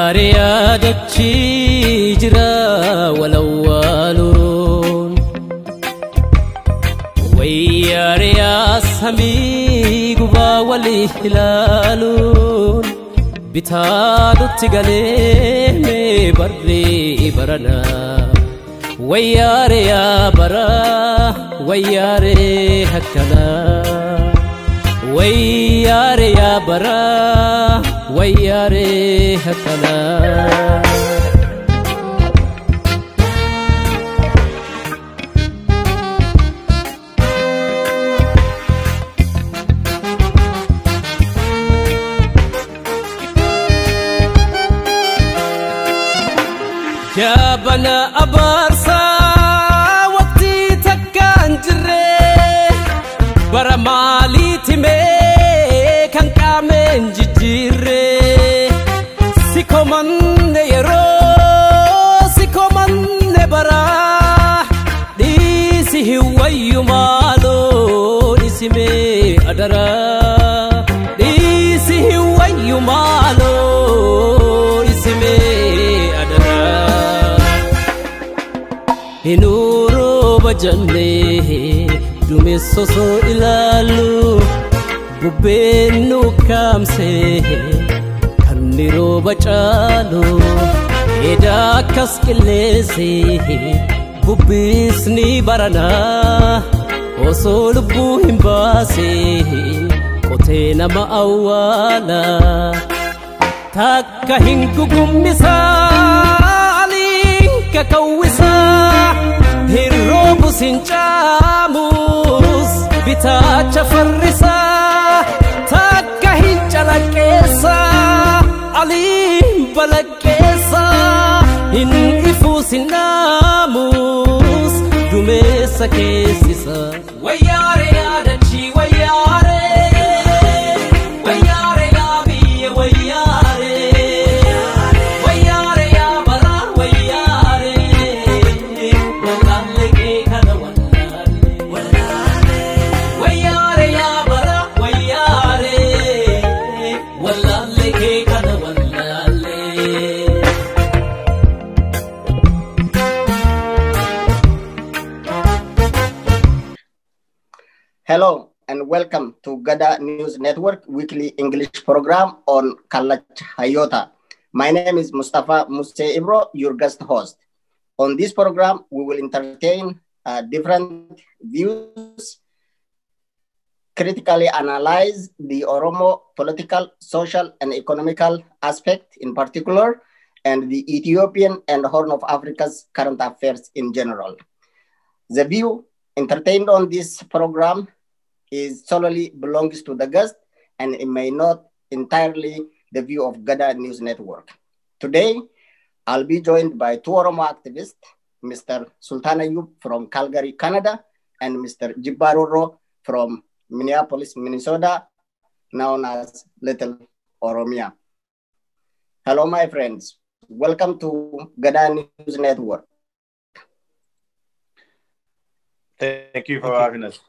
Wayyaare dachii jira walawwaaluun Wayyaare samii gubaa wali ilaaluun Bitaa dutti galee mee barree barana Wayyaare bara Wayyaare hakkana Wayyaare bara Wayyaare hakkana Jabana abarsa waqti takkaan jirre bara maaliiti mee kan qaameen jijjiirre sikomanne yeroo sikomanne bara dhiisi hiwayyu maaloo dhiisimee adara dhiisi hiwayyu maaloo dhiisimee adara Inuro bajanne dumesoso ilalu Bubenu kamse Kaniro bachalu Eda kaskilese Bubisni barana Oso lubu himbase Kote nama awala Taka hinku gumisa Kakawisa Hirobu sinchamus Bitacha farrisa Taka hinchalakesa Alim balakesa Hinifu sinamus Dumesa kesisa Wayyaare adachi wayyaare Wayyaare gabiye wayyaare Hello and welcome to Gada News Network weekly English program on Kalach Hayota. My name is Mustafa Muse Ibro, your guest host. On this program, we will entertain different views, critically analyze the Oromo political, social, and economical aspect in particular, and the Ethiopian and Horn of Africa's current affairs in general. The view entertained on this program is solely belongs to the guest and it may not entirely the view of Gada News Network. Today, I'll be joined by two Oromo activists, Mr. Sultan Ayub from Calgary, Canada, and Mr. Jibbaruro from Minneapolis, Minnesota, known as Little Oromia. Hello, my friends. Welcome to Gada News Network. Thank you for having us.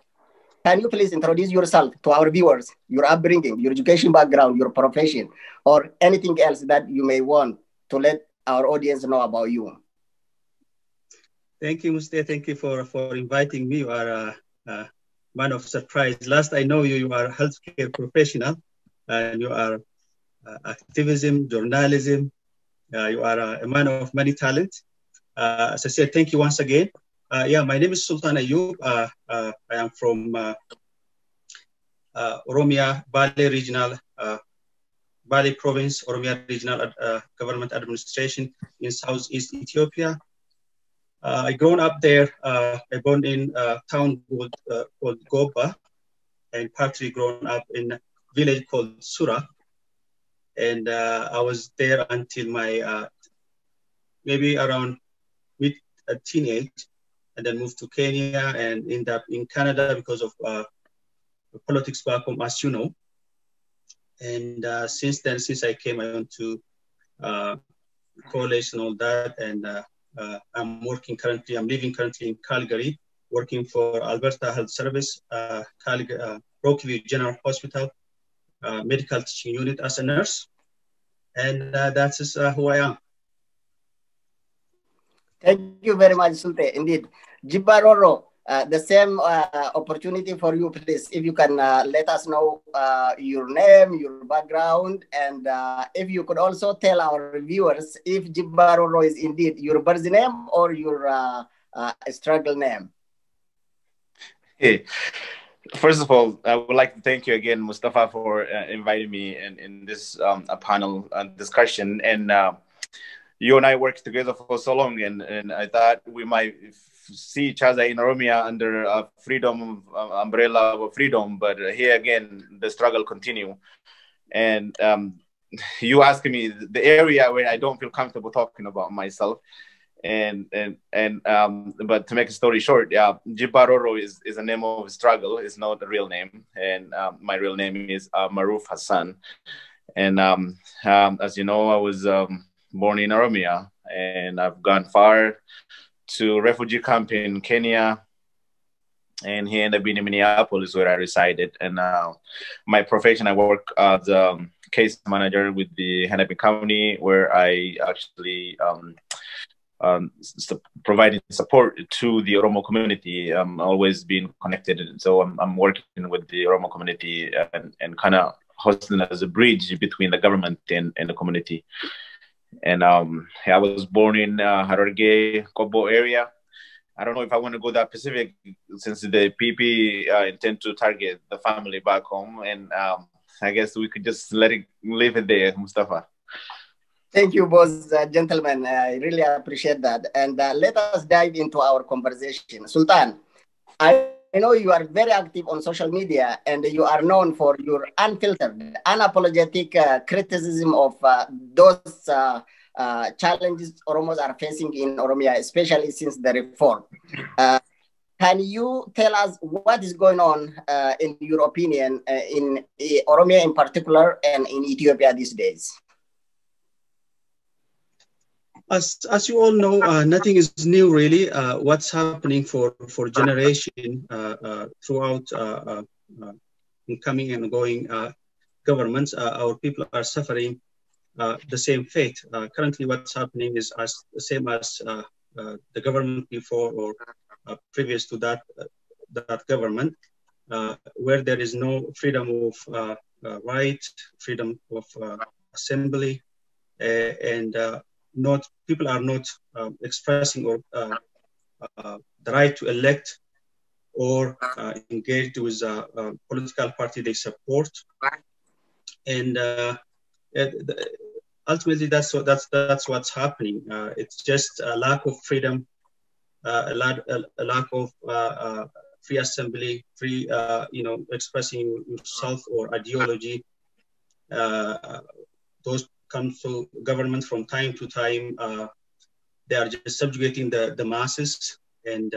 Can you please introduce yourself to our viewers, your upbringing, your education background, your profession, or anything else that you may want to let our audience know about you? Thank you, Muste. Thank you for inviting me. You are a man of surprise. Last I know you, you are a healthcare professional, and you are activism, journalism. You are a man of many talents. As I said, thank you once again. Yeah, my name is Sultan Ayub. I am from Oromia, Bale Regional, Bale Province, Oromia Regional Government Administration in Southeast Ethiopia. I grown up there. I born in a town called Goba, and partly grown up in a village called Sura. And I was there until my maybe around mid-teenage. And then moved to Kenya and ended up in Canada because of politics back home, as you know. And since then, since I came, I went to college and all that. And I'm living currently in Calgary, working for Alberta Health Service, Qophii General Hospital, Medical Teaching Unit as a nurse. And that's just who I am. Thank you very much, Sulte. Indeed. Jibbaroro, the same opportunity for you, please. If you can let us know your name, your background, and if you could also tell our viewers if Jibbaroro is indeed your birth name or your struggle name. Hey, first of all, I would like to thank you again, Mustafa, for inviting me in this panel discussion. And you and I worked together for so long, and I thought we might see each other in Oromia under a freedom umbrella of freedom. But here again, the struggle continue. And you asked me the area where I don't feel comfortable talking about myself. But to make a story short, yeah, Jibbaroro is a name of struggle. It's not a real name. And my real name is Maruf Hassan. And as you know, I was born in Oromia, and I've gone far to refugee camp in Kenya, and here ended up being in Minneapolis where I resided. And my profession, I work as a case manager with the Hennepin County, where I actually providing support to the Oromo community. Always been connected, so I'm working with the Oromo community and kind of hosting as a bridge between the government and the community. And I was born in Hararge, Kobo area. I don't know if I want to go that specific, since the PP intend to target the family back home. And I guess we could just leave it there, Mustafa. Thank you, both gentlemen. I really appreciate that. And let us dive into our conversation. Sultan, I know you are very active on social media, and you are known for your unfiltered, unapologetic criticism of those challenges Oromos are facing in Oromia, especially since the reform. Can you tell us what is going on, in your opinion, in Oromia in particular and in Ethiopia these days? As you all know, nothing is new really. What's happening for generation throughout incoming and going governments, our people are suffering the same fate. Currently, what's happening is the same as the government before or previous to that government, where there is no freedom of right, freedom of assembly, and people are not expressing or the right to elect or engage with a political party they support, and ultimately that's what's happening. It's just a lack of freedom, a lack of free assembly, free expressing yourself or ideology. Those come to government from time to time. They are just subjugating the masses and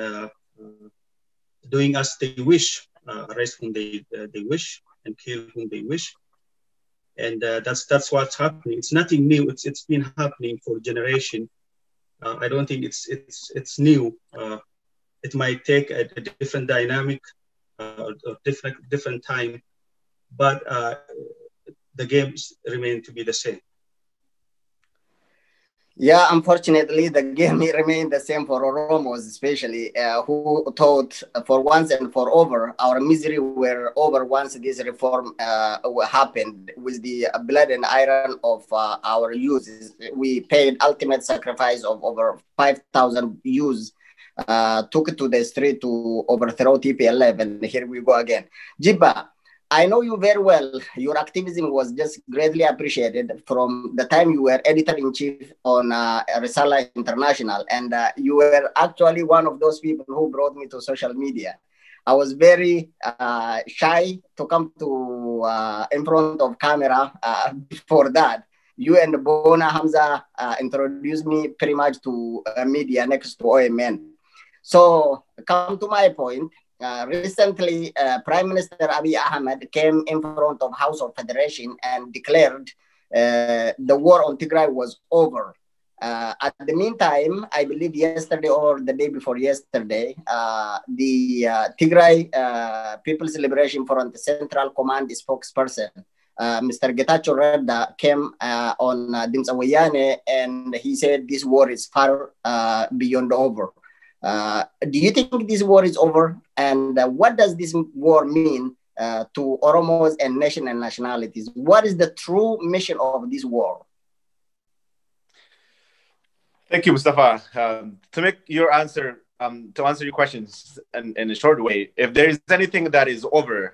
doing as they wish, arrest whom they wish and kill whom they wish. And that's what's happening. It's nothing new. It's been happening for a generation. I don't think it's new. It might take a different dynamic, or different time, but the games remain to be the same. Yeah, unfortunately, the game remained the same for Oromos, especially, who thought for once and for over our misery were over once this reform happened. With the blood and iron of our youth, we paid ultimate sacrifice of over 5,000 youths, took it to the street to overthrow TPLF, and here we go again. Jibba, I know you very well. Your activism was just greatly appreciated from the time you were editor-in-chief on Risala International, and you were actually one of those people who brought me to social media. I was very shy to come to in front of camera before that. You and Bona Hamza introduced me pretty much to media next to OMN. So come to my point. Recently, Prime Minister Abiy Ahmed came in front of House of Federation and declared the war on Tigray was over. At the meantime, I believe yesterday or the day before yesterday, the Tigray People's Liberation Front Central Command spokesperson, Mr. Getachew Redda came on Dimtsa Wayane, and he said this war is far beyond over. Do you think this war is over? And what does this war mean to Oromos and nation and nationalities? What is the true mission of this war? Thank you, Mustafa. To make your answer, to answer your questions in a short way, if there is anything that is over,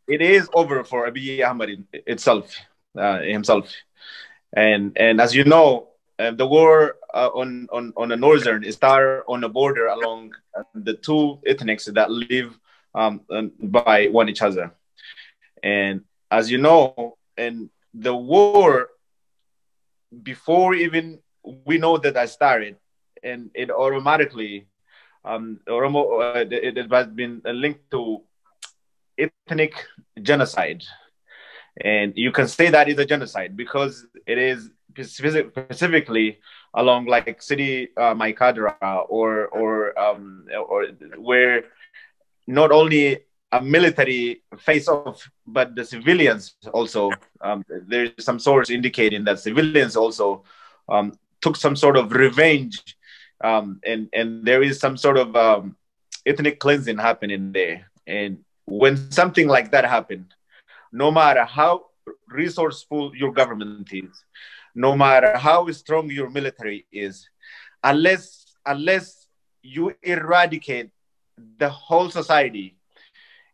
it is over for Abiy Ahmed himself. And as you know, the war on the northern started on the border along the two ethnics that live by one each other. And as you know, and the war, before even we know that I started, and it automatically it has been linked to ethnic genocide. And you can say that is a genocide because it is specifically along like city Maikadra or where not only a military face off, but the civilians also. There's some source indicating that civilians also took some sort of revenge, and there is some sort of ethnic cleansing happening there. And when something like that happens, no matter how resourceful your government is, no matter how strong your military is, unless you eradicate the whole society,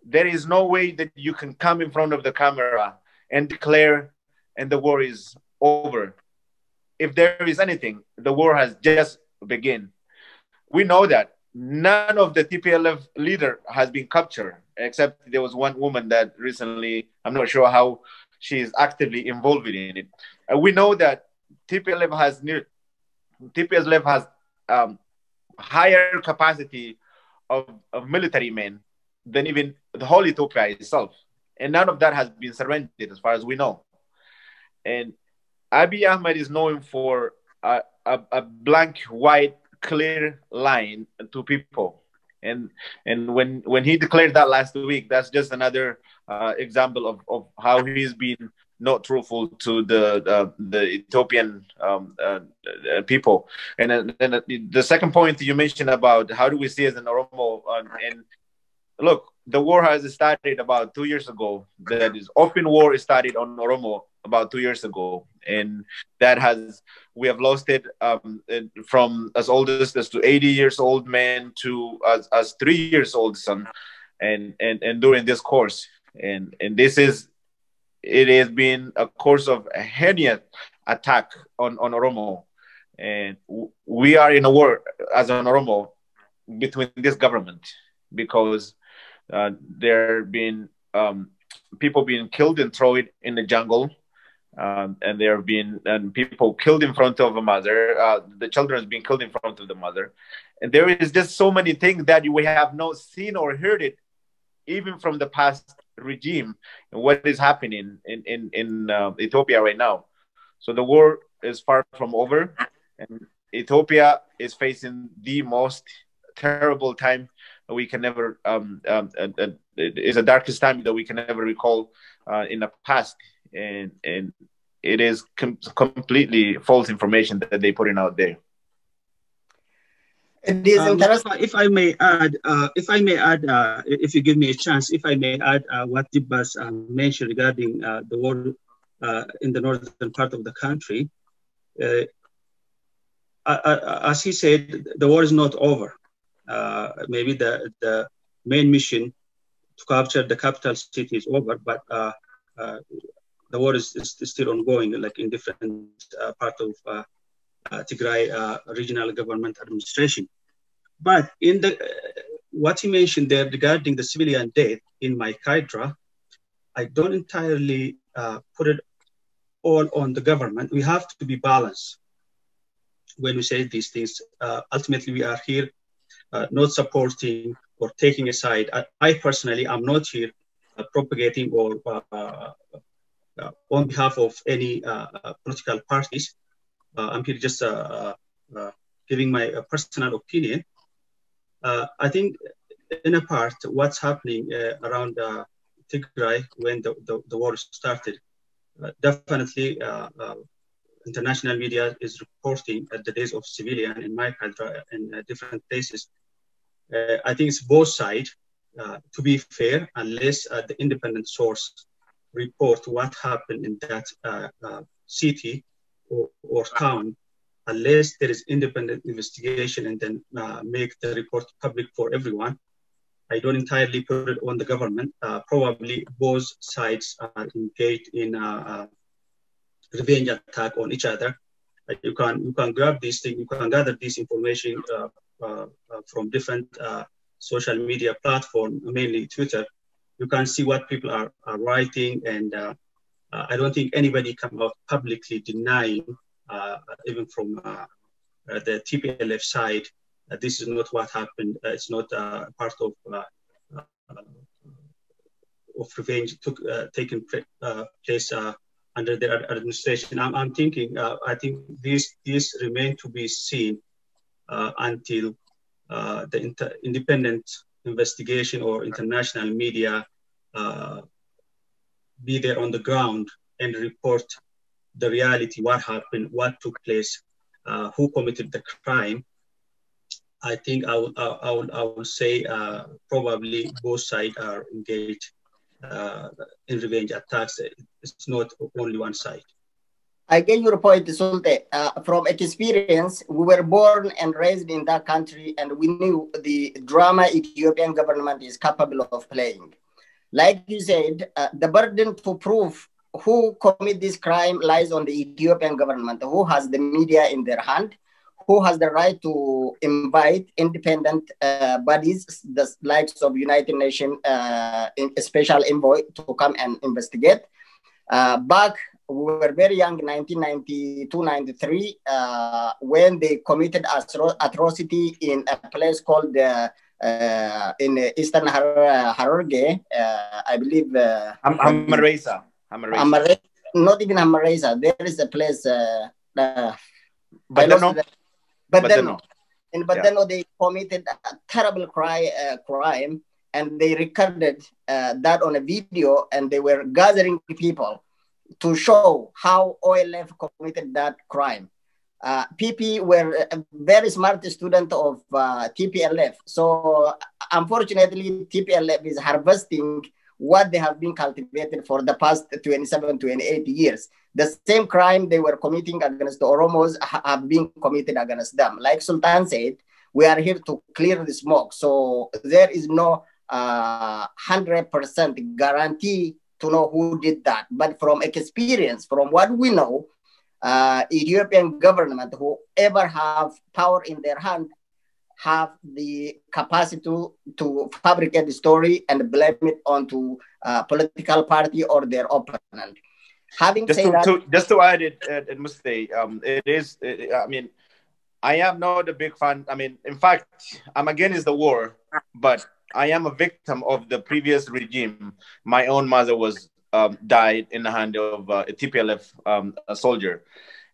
there is no way that you can come in front of the camera and declare and the war is over. If there is anything, the war has just begun. We know that none of the TPLF leader has been captured, except there was one woman that recently, I'm not sure how she is actively involved in it. We know that TPLF has higher capacity of military men than even the whole Ethiopia itself. And none of that has been surrendered as far as we know. And Abiy Ahmed is known for a blank, white, clear line to people. And when he declared that last week, that's just another example of how he's been not truthful to the Ethiopian people. And then the second point you mentioned about how do we see as an Oromo, and look, the war has started about 2 years ago. That is, open war started on Oromo about 2 years ago, and we have lost it from as old as to 80 years old men to as 3 years old son, and during this course, and it has been a course of a heinous attack on Oromo, and we are in a war as an Oromo between this government because there have been people being killed and thrown in the jungle. And there have been people killed in front of a mother. The children have been killed in front of the mother. And there is just so many things that we have not seen or heard it, even from the past regime, and what is happening in Ethiopia right now. So the war is far from over, and Ethiopia is facing the most terrible time we can never. It is the darkest time that we can ever recall in the past. And it is completely false information that they're putting out there. If I may add, if you give me a chance, if I may add what Dibbas mentioned regarding the war in the northern part of the country. As he said, the war is not over. Maybe the main mission to capture the capital city is over, but the war is still ongoing, like in different part of Tigray regional government administration. But in the what he mentioned there regarding the civilian death in Maikadra, I don't entirely put it all on the government. We have to be balanced when we say these things. Ultimately, we are here not supporting or taking a side. I personally am not here propagating or on behalf of any political parties. I'm here just giving my personal opinion. I think in a part, what's happening around Tigray when the war started, definitely international media is reporting at the days of civilian in my country in different places. I think it's both sides. To be fair, unless the independent source report what happened in that city or town, unless there is independent investigation and then make the report public for everyone, I don't entirely put it on the government. Probably both sides are engaged in revenge attack on each other. You can grab these things, you can gather this information from different social media platform, mainly Twitter. You can see what people are writing, and I don't think anybody come out publicly denying, even from the TPLF side, this is not what happened. It's not part of revenge taking place under their administration. I'm thinking, I think these remain to be seen until the independent investigation or international media be there on the ground and report the reality, what happened, what took place, who committed the crime. I think I would say probably both sides are engaged in revenge attacks. It's not only one side. I get your point, Sulte. From experience, we were born and raised in that country, and we knew the drama Ethiopian government is capable of playing. Like you said, the burden to prove who commit this crime lies on the Ethiopian government, who has the media in their hand, who has the right to invite independent bodies, the likes of United Nations special envoy to come and investigate. Back, we were very young, 1992-93, when they committed atrocity in a place called in Eastern Hararge, I believe. Hamaresa. Not even Hamaresa. There is a place. Badeno. In Badeno, they committed a terrible crime, and they recorded that on a video, and they were gathering people to show how OLF committed that crime. PP were a very smart student of TPLF. So unfortunately, TPLF is harvesting what they have been cultivated for the past 27, 28 years. The same crime they were committing against the Oromos have been committed against them. Like Sultan said, we are here to clear the smoke. So there is no 100% guarantee to know who did that. But from experience, from what we know, Ethiopian government, whoever have power in their hand, have the capacity to fabricate the story and blame it onto a political party or their opponent. Having said that, just to add it must say, it is. I mean, I am not a big fan. I mean, in fact, I'm against the war, but I am a victim of the previous regime. My own mother was died in the hand of a TPLF a soldier,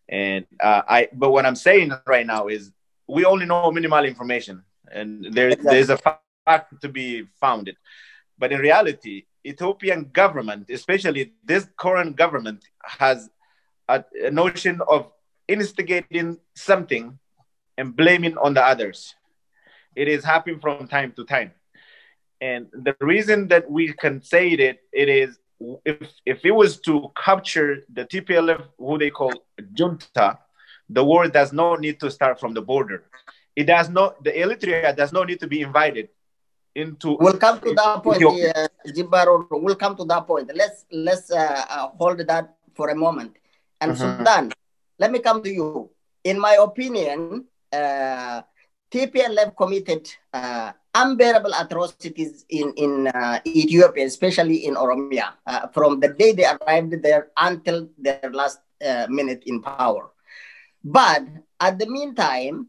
and But what I'm saying right now is, we only know minimal information, and there's a fact to be founded. But in reality, Ethiopian government, especially this current government, has a notion of instigating something and blaming on the others. It is happening from time to time. And the reason that we can say it is, if it was to capture the TPLF, who they call junta, the war does not need to start from the border. It does not. The Eritrea does not need to be invited into. We'll come to that point, Jibaro. We'll come to that point. Let's hold that for a moment. And Sultan, let me come to you. In my opinion, TPLF committed unbearable atrocities in Ethiopia, especially in Oromia, from the day they arrived there until their last minute in power. But at the meantime,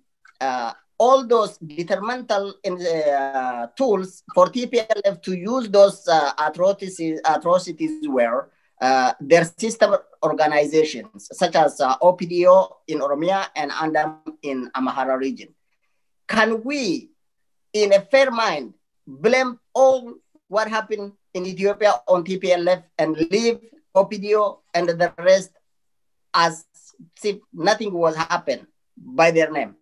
all those detrimental tools for TPLF to use those atrocities were their sister organizations, such as OPDO in Oromia and Andam in Amhara region. Can we, in a fair mind, blame all what happened in Ethiopia on TPLF and leave OPDO, and the rest as if nothing was happened by their name?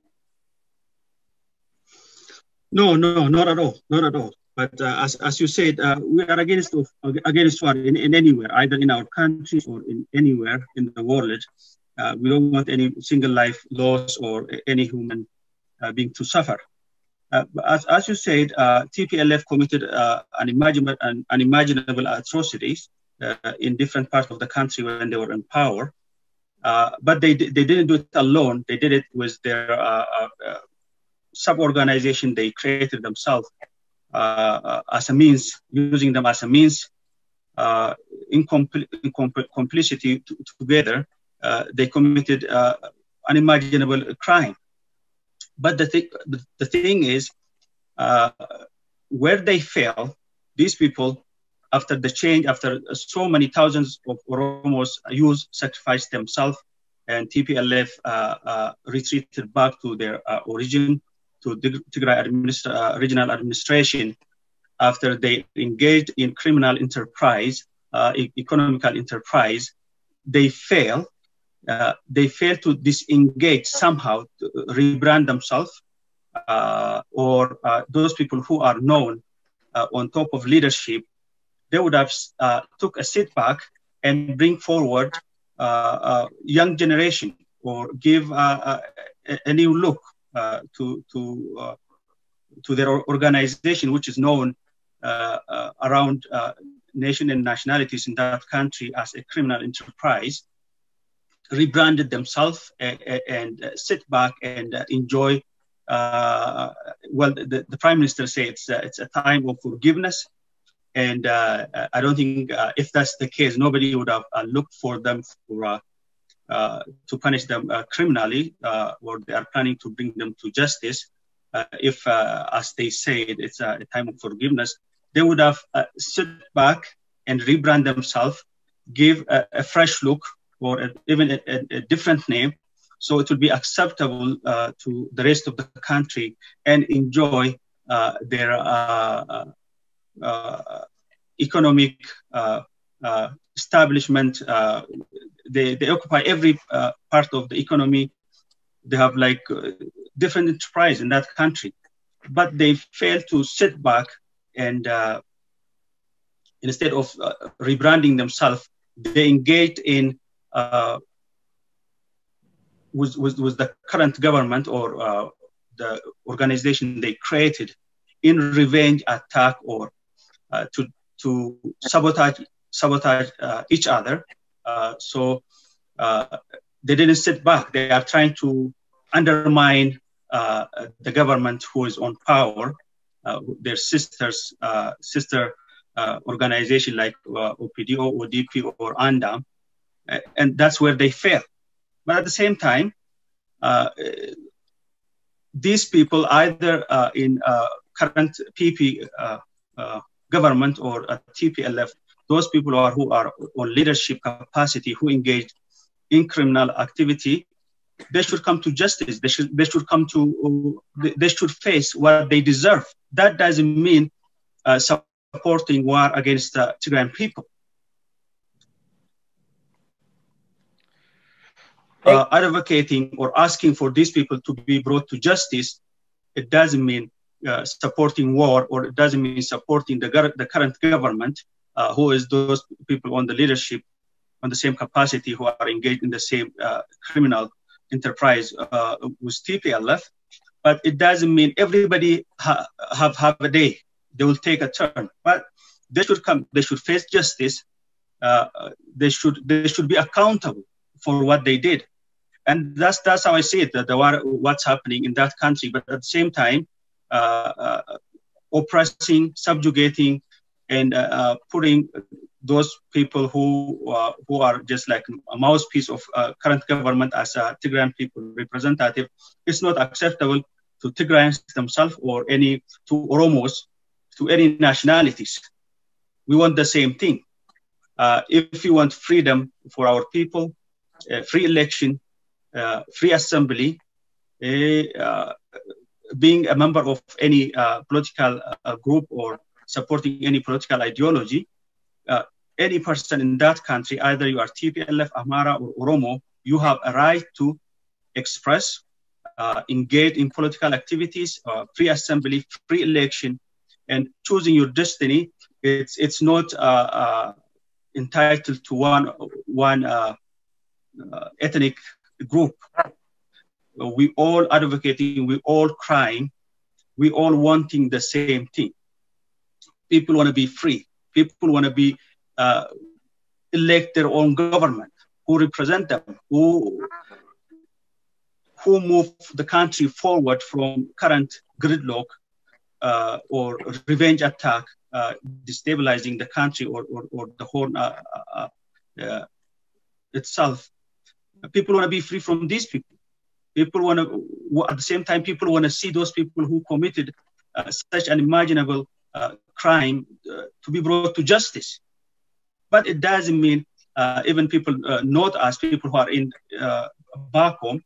No, not at all, not at all. But as you said, we are against war in anywhere, either in our countries or in anywhere in the world. We don't want any single life loss or any human being to suffer. As you said, TPLF committed unimaginable atrocities in different parts of the country when they were in power. But they didn't do it alone. They did it with their sub-organization they created themselves as a means, using them as a means in complicity together. They committed unimaginable crime. But the thing is, where they fail, these people, after the change, after so many thousands of Oromos youth sacrificed themselves, and TPLF retreated back to their origin, to the Tigray regional administration, after they engaged in criminal enterprise, economical enterprise, they fail. They fail to disengage somehow, to rebrand themselves, or those people who are known on top of leadership, they would have took a sit back and bring forward young generation, or give a new look to their organization, which is known around nation and nationalities in that country as a criminal enterprise, rebranded themselves and sit back and enjoy. Well, the Prime Minister said it's a time of forgiveness. And I don't think if that's the case, nobody would have looked for them to punish them criminally, or they are planning to bring them to justice. If, as they said, it's a time of forgiveness, they would have sit back and rebrand themselves, give a fresh look, or even a different name, so it would be acceptable to the rest of the country and enjoy their economic establishment. They occupy every part of the economy. They have like different enterprise in that country, but they fail to sit back and instead of rebranding themselves, they engaged in with the current government or the organization they created in revenge attack, or to sabotage each other. So they didn't sit back. They are trying to undermine the government who is on power, their sister organization like OPDO, ODP, or ANDAM, and that's where they fail. But at the same time, these people either in current PP government or TPLF, those people who are on leadership capacity, who engaged in criminal activity, they should come to justice. They should come to, they should face what they deserve. That doesn't mean supporting war against the Tigrayan people. Advocating or asking for these people to be brought to justice, it doesn't mean supporting war, or it doesn't mean supporting the current government, who is those people on the leadership on the same capacity, who are engaged in the same criminal enterprise with TPLF. But it doesn't mean everybody have a day. They will take a turn, but they should come. They should face justice. They should be accountable for what they did. And that's how I see it, what's happening in that country. But at the same time, oppressing, subjugating, and putting those people who are just like a mouthpiece of current government as a Tigrayan people representative, it's not acceptable to Tigrayans themselves or to Oromos, to any nationalities. We want the same thing. If we want freedom for our people, free election, free assembly, being a member of any political group or supporting any political ideology, any person in that country, either you are TPLF, Amhara, or Oromo, you have a right to express, engage in political activities, free assembly, free election, and choosing your destiny. It's not entitled to one ethnic group. We all advocating, we all crying, we all wanting the same thing. People want to be free. People want to be elect their own government, who represent them, who move the country forward from current gridlock or revenge attack, destabilizing the country or the whole itself. People want to be free from these people. People want to, at the same time, people want to see those people who committed such unimaginable crime to be brought to justice. But it doesn't mean even people, not us, people who are in back home,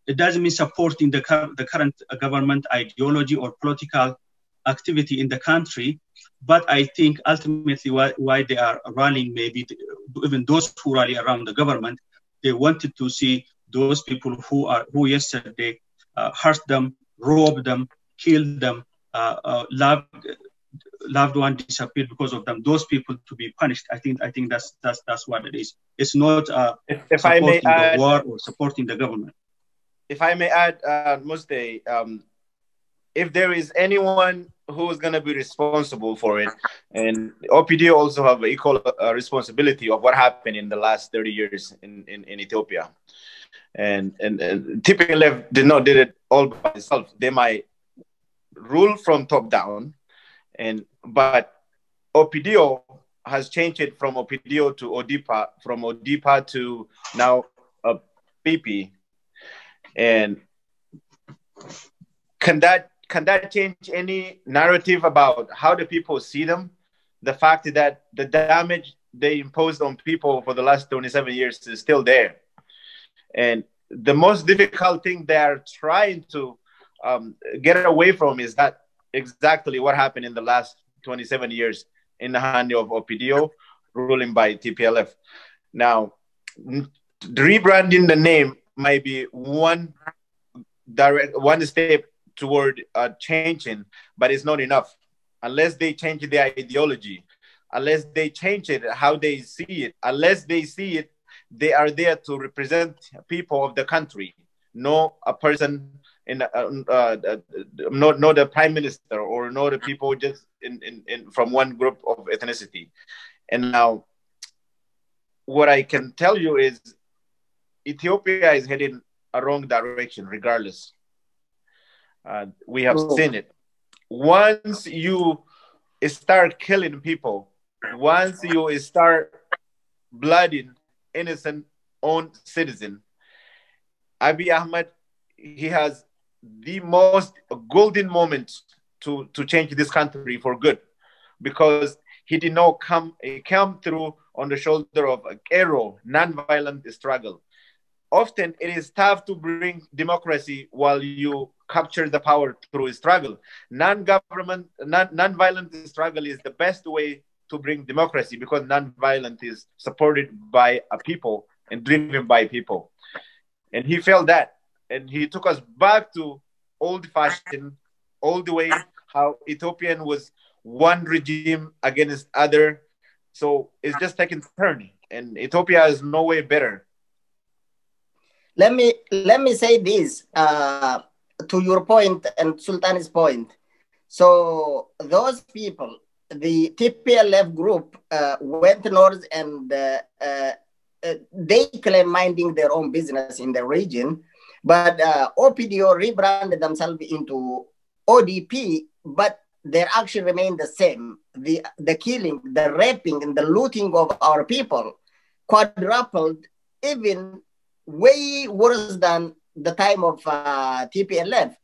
it doesn't mean supporting the current government ideology or political activity in the country. But I think ultimately why they are rallying, maybe even those who rally around the government, they wanted to see those people who yesterday hurt them, robbed them, killed them, loved one disappeared because of them. Those people to be punished. I think that's what it is. It's not if supporting I may add, the war or supporting the government. If I may add, Muste, if there is anyone who is going to be responsible for it, and OPD also have equal responsibility of what happened in the last 30 years in Ethiopia. And TPLF did it all by itself. They might rule from top down, but OPDO has changed it from OPDO to ODIPA, from ODIPA to now PP. And can that change any narrative about how the people see them? The fact that the damage they imposed on people for the last 27 years is still there. And the most difficult thing they're trying to get away from is that exactly what happened in the last 27 years in the hand of OPDO, ruling by TPLF. Now, rebranding the name might be one step toward changing, but it's not enough unless they change the ideology, unless they change it how they see it, unless they see it they are there to represent people of the country, no a person in not the prime minister or not the people just in from one group of ethnicity. And now what I can tell you is Ethiopia is heading a wrong direction regardless. We have seen it. Once you start killing people, once you start blooding innocent own citizen, Abiy Ahmed, he has the most golden moment to change this country for good, because he did not come through on the shoulder of a Kero, non-violent struggle. Often it is tough to bring democracy while you capture the power through struggle. Non-violent struggle is the best way to bring democracy, because non-violent is supported by a people and driven by people. And he felt that. And he took us back to old-fashioned, all the way how Ethiopian was one regime against other. So it's just taking turn. And Ethiopia is no way better. Let me say this to your point and Sultan's point. So those people, the TPLF group, went north and they claim minding their own business in the region, but OPDO rebranded themselves into ODP, but their action remained the same. The killing, the raping, and the looting of our people quadrupled, even way worse than the time of TPLF.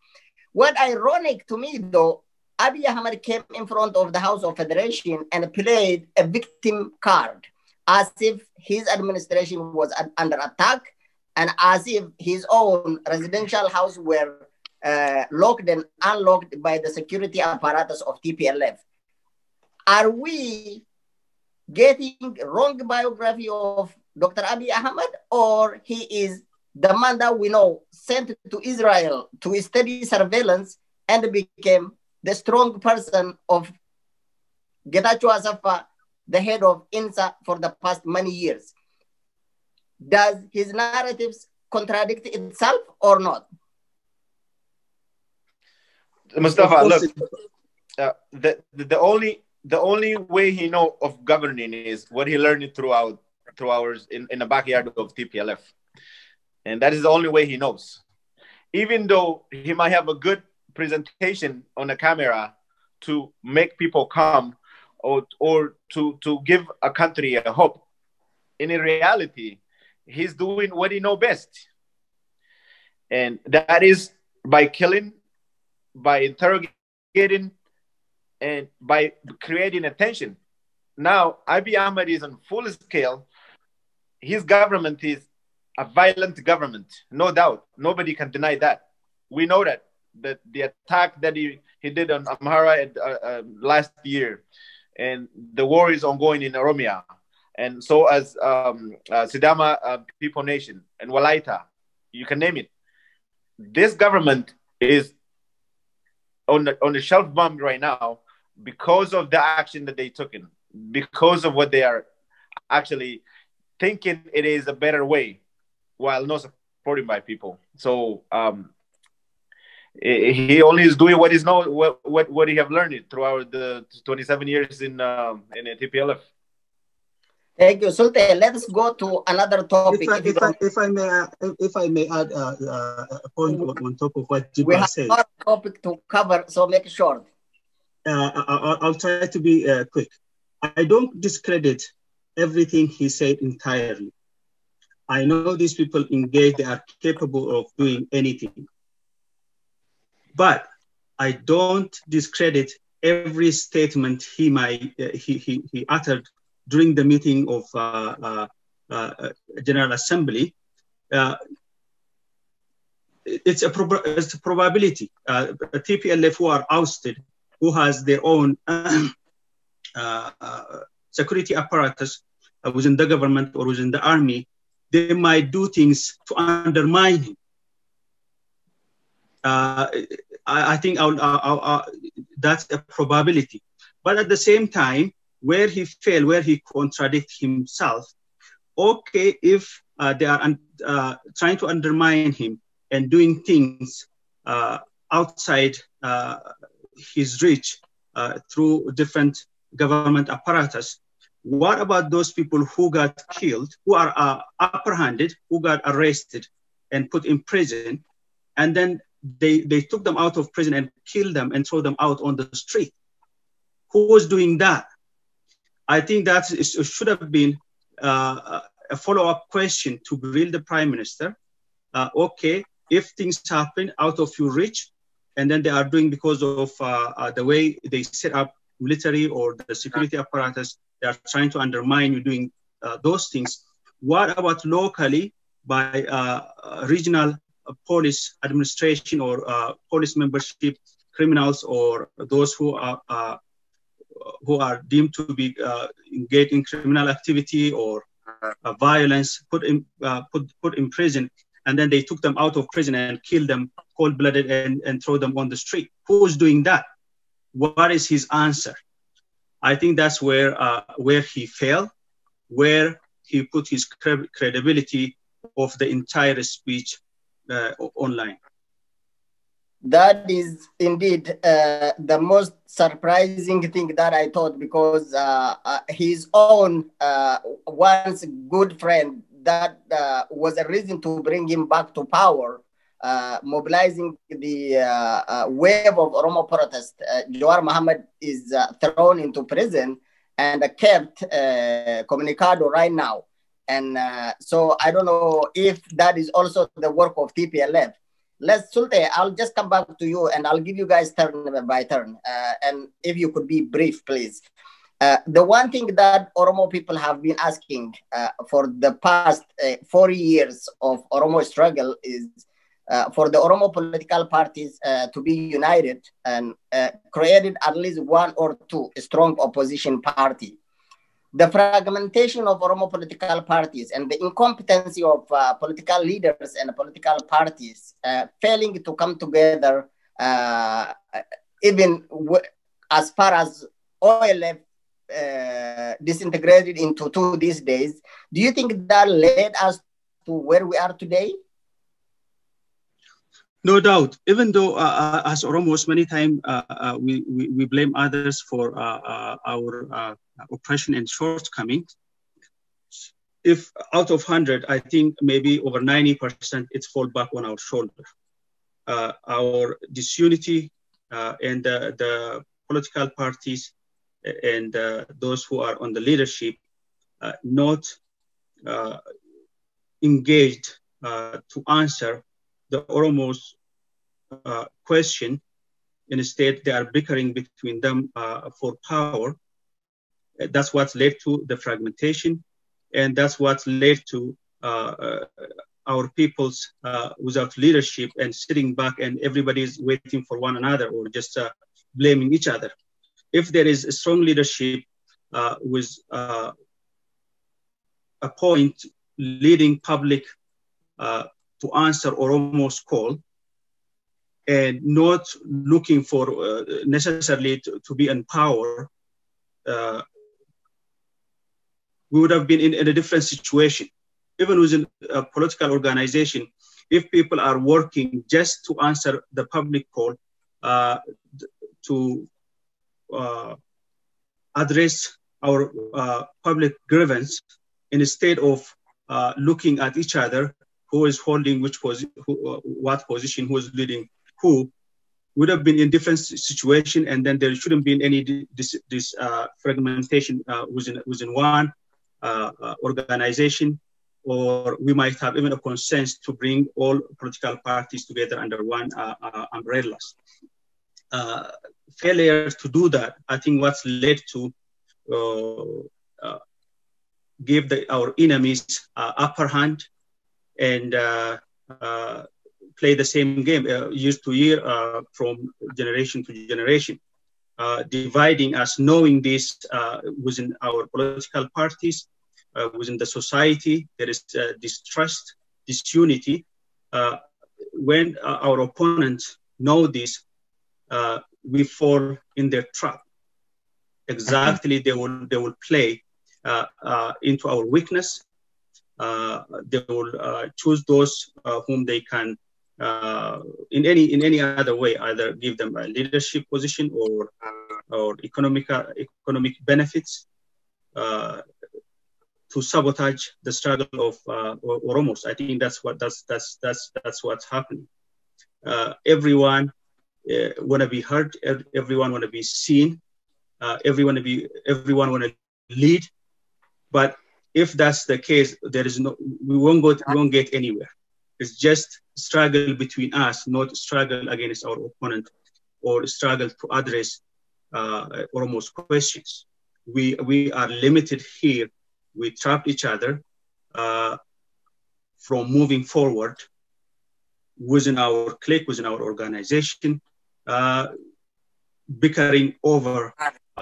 What ironic to me, though, Abiy Ahmed came in front of the House of Federation and played a victim card, as if his administration was under attack and as if his own residential house were locked and unlocked by the security apparatus of TPLF. Are we getting wrong biography of Dr. Abiy Ahmed, or he is the man that we know sent to Israel to study surveillance and became the strong person of Getachew Asafa, the head of INSA for the past many years. Does his narratives contradict itself or not? Mustafa, look, the only way he know of governing is what he learned through hours in the backyard of TPLF. And that is the only way he knows. Even though he might have a good presentation on the camera to make people come or to give a country a hope, in reality, he's doing what he knows best. And that is by killing, by interrogating, and by creating attention. Now, Abiy Ahmed is on full scale. His government is a violent government, no doubt. Nobody can deny that. We know that the attack that he did on Amhara last year, and the war is ongoing in Oromia, and so as Sidama People Nation and Walaita, you can name it. This government is on the shelf bombed right now because of the action that they took in, because of what they are actually thinking it is a better way, while not supported by people. So he only is doing what he have learned throughout the 27 years in the TPLF. Thank you, Sultan. Let's go to another topic. If I may add a point on top of what Jiba said. We have a topic to cover, so make it short. I'll try to be quick. I don't discredit everything he said entirely. I know these people engaged, they are capable of doing anything. But I don't discredit every statement he uttered during the meeting of General Assembly. It's a probability. TPLF who are ousted, who has their own security apparatus within the government or within the army, they might do things to undermine him. I think that's a probability. But at the same time, where he failed, where he contradicts himself, okay, if they are trying to undermine him and doing things outside his reach through different government apparatus, what about those people who got killed, who are apprehended, who got arrested and put in prison, and then they took them out of prison and killed them and throw them out on the street? Who was doing that? I think that should have been a follow-up question to grill the Prime Minister. Okay, if things happen out of your reach, and then they are doing because of the way they set up military or the security apparatus, they are trying to undermine you doing those things. What about locally by regional police administration or police membership, criminals or those who are deemed to be engaged in criminal activity or violence, put in prison, and then they took them out of prison and killed them cold-blooded and throw them on the street? Who's doing that? What is his answer? I think that's where he failed, where he put his credibility of the entire speech online. That is indeed the most surprising thing that I thought, because his own once good friend that was a reason to bring him back to power, mobilizing the wave of Oromo protest, Jawar Mohammed is thrown into prison and kept communicado right now. And so I don't know if that is also the work of TPLF. Sulte, I'll just come back to you and I'll give you guys turn by turn. And if you could be brief, please. The one thing that Oromo people have been asking for the past 40 years of Oromo struggle is for the Oromo political parties to be united and created at least one or two strong opposition party. the fragmentation of Oromo political parties and the incompetency of political leaders and political parties failing to come together, even as far as OLF disintegrated into two these days. Do you think that led us to where we are today? No doubt. Even though as Oromos, many times we blame others for our oppression and shortcomings. If out of 100, I think maybe over 90% it's fall back on our shoulder. Our disunity and the political parties and those who are on the leadership not engaged to answer the Oromos question. Instead, they are bickering between them for power. That's what's led to the fragmentation, and that's what's led to our peoples without leadership and sitting back, and everybody's waiting for one another or just blaming each other. If there is a strong leadership with a point leading public to answer Oromo's call and not looking for necessarily to be in power, we would have been in a different situation. Even within a political organization, if people are working just to answer the public call, to address our public grievance, instead of looking at each other, who is holding which what position, who is leading who, would have been in different situation, and then there shouldn't be any this fragmentation within one organization, or we might have even a consensus to bring all political parties together under one umbrellas. Failure to do that, I think what's led to give our enemies upper hand and play the same game year to year from generation to generation, dividing us, knowing this within our political parties, within the society. There is distrust, disunity. When our opponents know this, we fall in their trap. Exactly, they will play into our weakness. They will choose those whom they can in any other way, either give them a leadership position or economic benefits to sabotage the struggle of Oromos. I think that's what's happening. Everyone want to be heard. Everyone want to be seen. Everyone want to lead. But if that's the case, there is we won't get anywhere. It's just struggle between us, not struggle against our opponent or struggle to address Oromo's questions. We are limited here. We trap each other from moving forward within our clique, within our organization, bickering over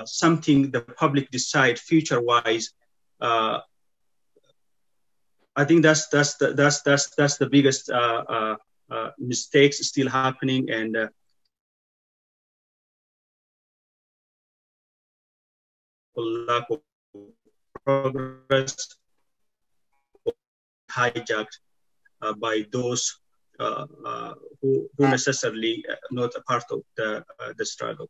something the public decide future-wise. I think that's the biggest mistakes still happening, and lack of progress hijacked by those who necessarily not a part of the struggle.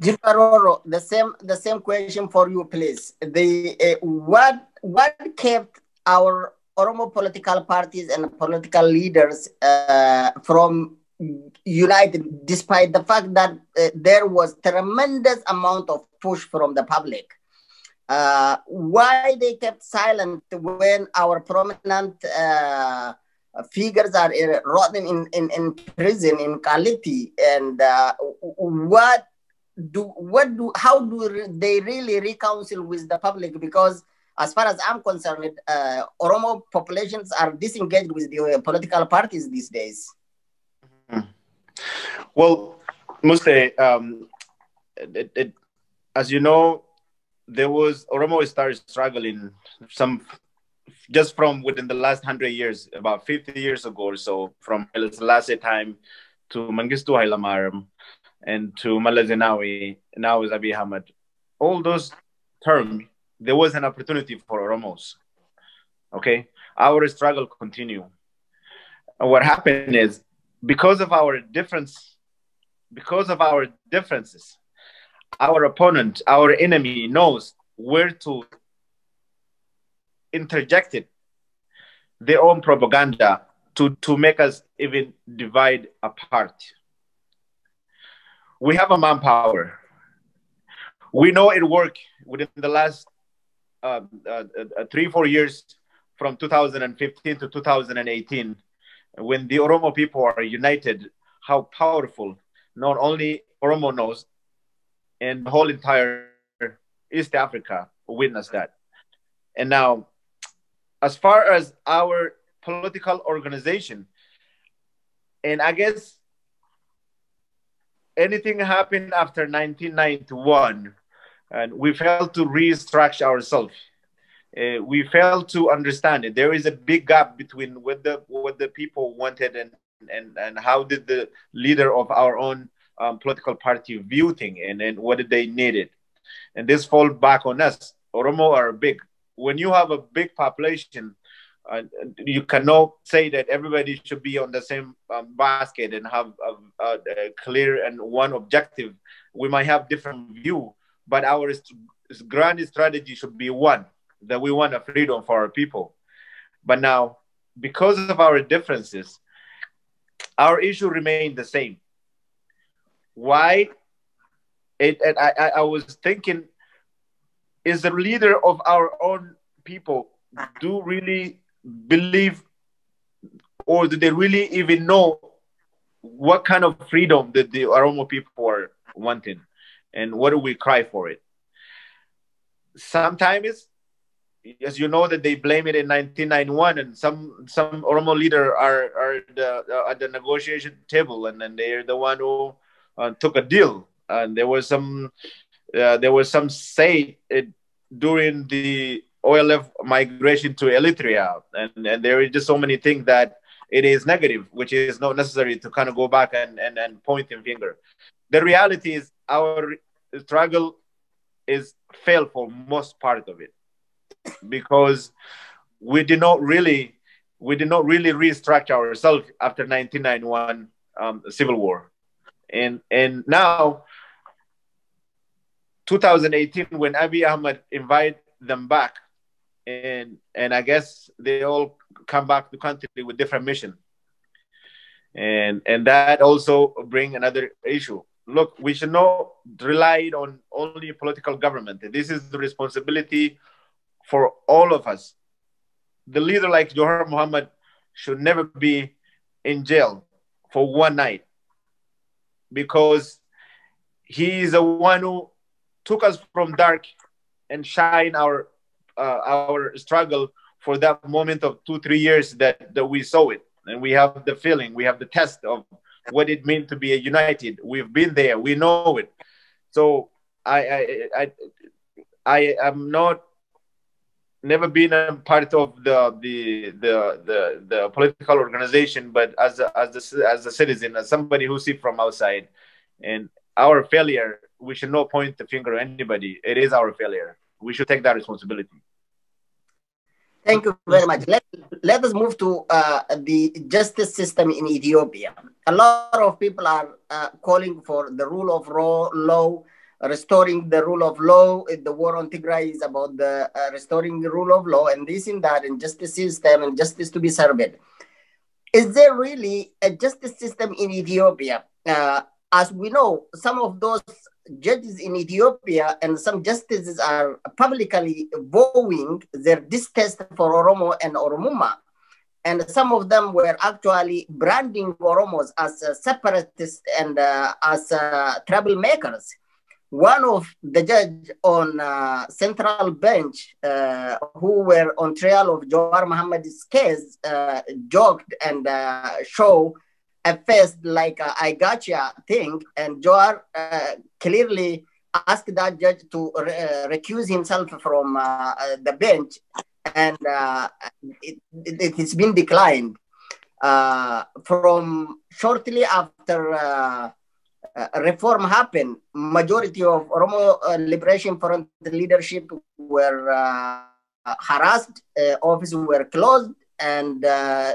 Jiparoro, the same question for you, please. What kept our Oromo political parties and political leaders from united, despite the fact that there was tremendous amount of push from the public? Why they kept silent when our prominent figures are rotten in prison in Kaliti, and how do they really reconcile with the public? Because as far as I'm concerned, Oromo populations are disengaged with the political parties these days. Well, Muse, as you know, Oromo started struggling just from within the last 100 years, about 50 years ago or so, from Haile Selassie time to Mengistu Haile Mariam and to Mala Zenawi, now is Abiy Ahmed. All those terms, there was an opportunity for Oromos. Okay, our struggle continue. And what happened is, because of our differences, our opponent, our enemy knows where to interject it, their own propaganda to make us even divide apart. We have a manpower. We know it worked within the last 3-4 years, from 2015 to 2018, when the Oromo people are united, how powerful not only Oromo knows, and the whole entire East Africa witnessed that. And now, as far as our political organization, and I guess anything happened after 1991, and we failed to restructure ourselves. We failed to understand it. There is a big gap between what the people wanted and how did the leader of our own political party view things, and what did they needed. And this falls back on us. Oromo are big. When you have a big population, you cannot say that everybody should be on the same basket and have a clear and one objective. We might have different view, but our grand strategy should be one, that we want a freedom for our people. But now, because of our differences, our issue remained the same. Why? I was thinking, is the leader of our own people do really believe, or do they really even know what kind of freedom that the Oromo people are wanting, and what do we cry for it? Sometimes, as you know, that they blame it in 1991, and some Oromo leader are at the negotiation table, and then they're the one who took a deal. And there was some say during the OLF migration to Eritrea, and there are just so many things that it is negative, which is not necessary to kind of go back and point a finger. The reality is our struggle is failed for most part of it, because we did not really restructure ourselves after 1991 civil war, and now 2018, when Abiy Ahmed invite them back, and I guess they all come back to country with different mission, and that also bring another issue. Look, we should not rely on only political government. This is the responsibility for all of us. The leader like Johar Muhammad should never be in jail for one night, because he is the one who took us from dark and shine our struggle for that moment of 2-3 years that we saw it, and we have the feeling, we have the test of what it means to be united. We've been there, we know it. So I am not never been a part of the political organization, but as a citizen, as somebody who sees from outside, and our failure, we should not point the finger at anybody. It is our failure. We should take that responsibility. Thank you very much. Let us move to the justice system in Ethiopia. A lot of people are calling for the rule of law, restoring the rule of law. The war on Tigray is about the restoring the rule of law, and this and that, and justice system and justice to be served. Is there really a justice system in Ethiopia? As we know, some of those judges in Ethiopia and some justices are publicly vowing their distaste for Oromo and Oromuma. And some of them were actually branding Oromos as separatists and as troublemakers. One of the judge on central bench who were on trial of Johar Muhammad's case joked and show a face like I gotcha thing, and Johar clearly asked that judge to recuse himself from the bench, and it has been declined. From shortly after reform happened, majority of Oromo Liberation Front leadership were harassed, offices were closed, and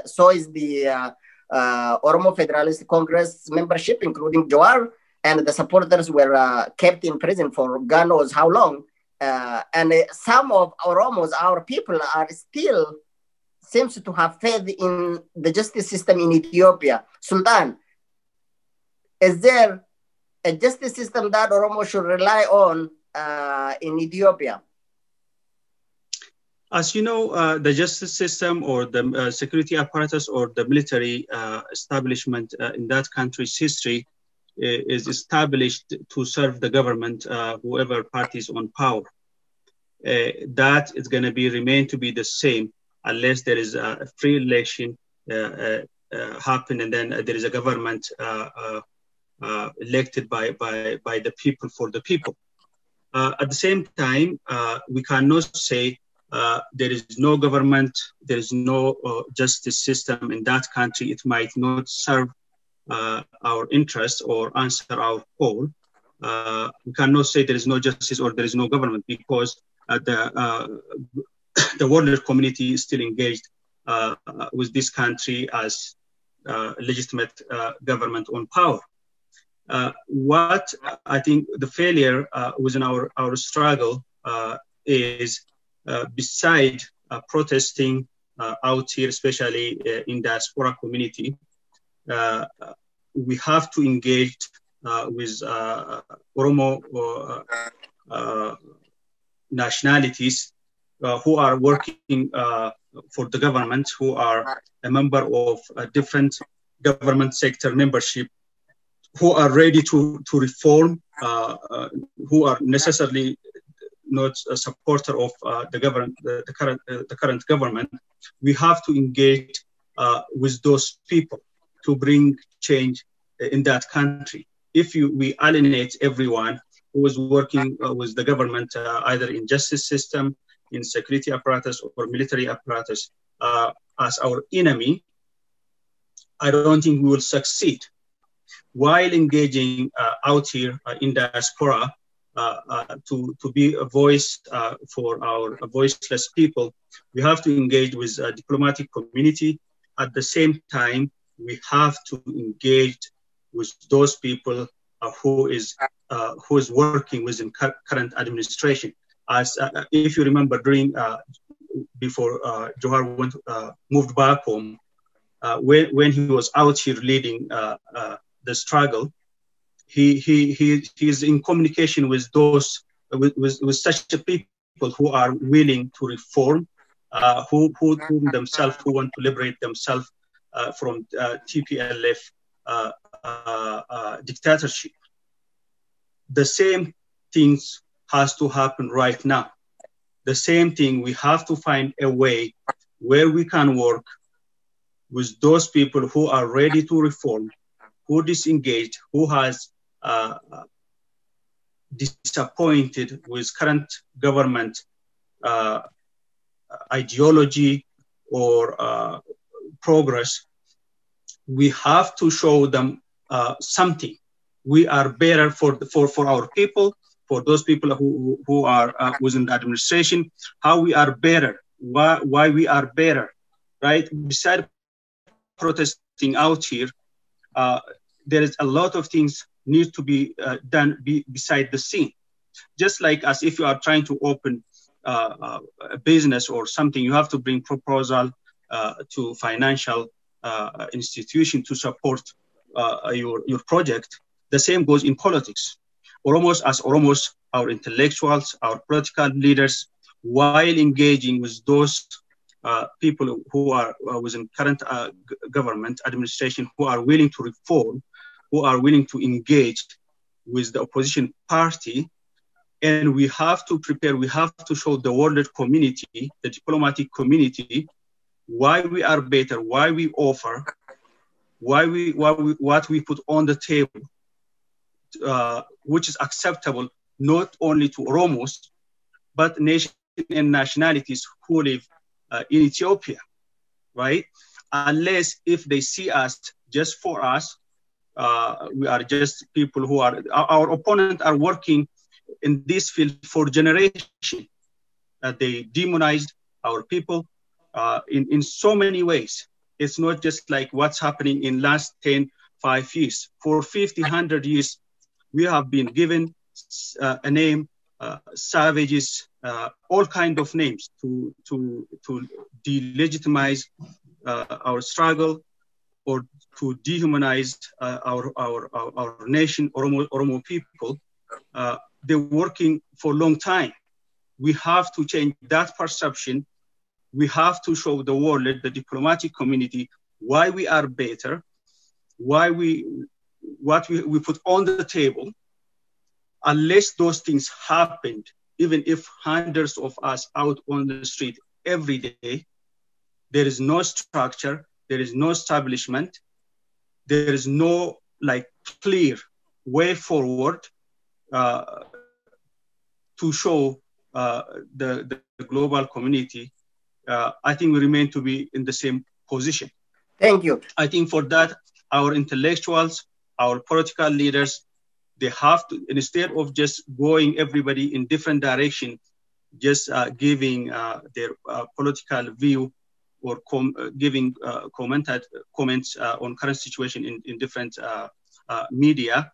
so is the Oromo Federalist Congress membership, including Jawar, and the supporters were kept in prison for God knows how long. And some of Oromos, our people, are still seems to have faith in the justice system in Ethiopia. Sultan, is there a justice system that Oromo should rely on in Ethiopia? As you know, the justice system or the security apparatus or the military establishment in that country's history is established to serve the government, whoever party is on power. That is going to remain to be the same unless there is a free election happen, and then there is a government elected by the people for the people. At the same time, we cannot say there is no government, there is no justice system in that country. It might not serve our interests or answer our call. We cannot say there is no justice or there is no government, because the world community is still engaged with this country as legitimate government on power. What I think the failure within our struggle is, beside protesting out here, especially in diaspora community, we have to engage with Oromo nationalities who are working for the government, who are a member of a different government sector membership, who are ready to reform, who are necessarily not a supporter of the current government. We have to engage with those people to bring change in that country. If we alienate everyone who is working with the government, either in justice system, in security apparatus or military apparatus, as our enemy, I don't think we will succeed. While engaging out here in diaspora to be a voice for our voiceless people, we have to engage with a diplomatic community. At the same time, we have to engage with those people who is working within current administration. As if you remember, before Johar moved back home, when he was out here leading the struggle, he is in communication with those with such people who are willing to reform, who themselves who want to liberate themselves from TPLF dictatorship. The same things has to happen right now. The same thing, we have to find a way where we can work with those people who are ready to reform, who disengaged, who has disappointed with current government ideology or progress. We have to show them something. We are better for our people, for those people who are within the administration, how we are better, why we are better, right? Besides protesting out here, there is a lot of things need to be done beside the scene. Just like as if you are trying to open a business or something, you have to bring proposal to financial institution to support your project. The same goes in politics. Oromos, our intellectuals, our political leaders, while engaging with those people who are within current government administration, who are willing to reform, who are willing to engage with the opposition party, and we have to prepare, we have to show the world community, the diplomatic community, why we are better, why we offer, what we put on the table, which is acceptable not only to Oromos, but nations and nationalities who live in Ethiopia, right? Unless if they see us just for us, we are just people who are, our opponents are working in this field for generations. They demonized our people in so many ways. It's not just like what's happening in last 5 years. For 50, 100 years, we have been given a name, savages, all kind of names to delegitimize our struggle or to dehumanize our nation, Oromo people. They're working for a long time. We have to change that perception. We have to show the world, the diplomatic community, why we are better, what we put on the table. Unless those things happened, even if hundreds of us out on the street every day, there is no structure, there is no establishment, there is no like clear way forward to show the global community. I think we remain to be in the same position. Thank you. I think for that, our intellectuals, our political leaders, they have to, instead of just going everybody in different direction, just giving their political view or giving comments on current situation in different media,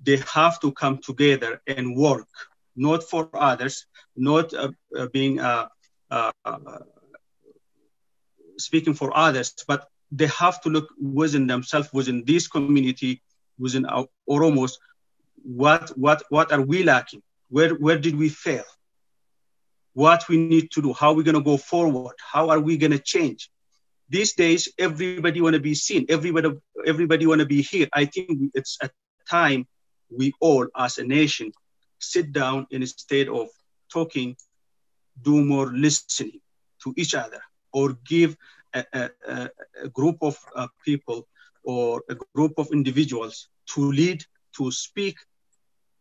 they have to come together and work, not for others, not being speaking for others, but they have to look within themselves, within this community, within our Oromos. What are we lacking? Where did we fail? What we need to do? How are we going to go forward? How are we going to change? These days, everybody want to be seen. Everybody want to be here. I think it's a time we all, as a nation, sit down and instead of talking, do more listening to each other, or give a group of people or a group of individuals to lead, to speak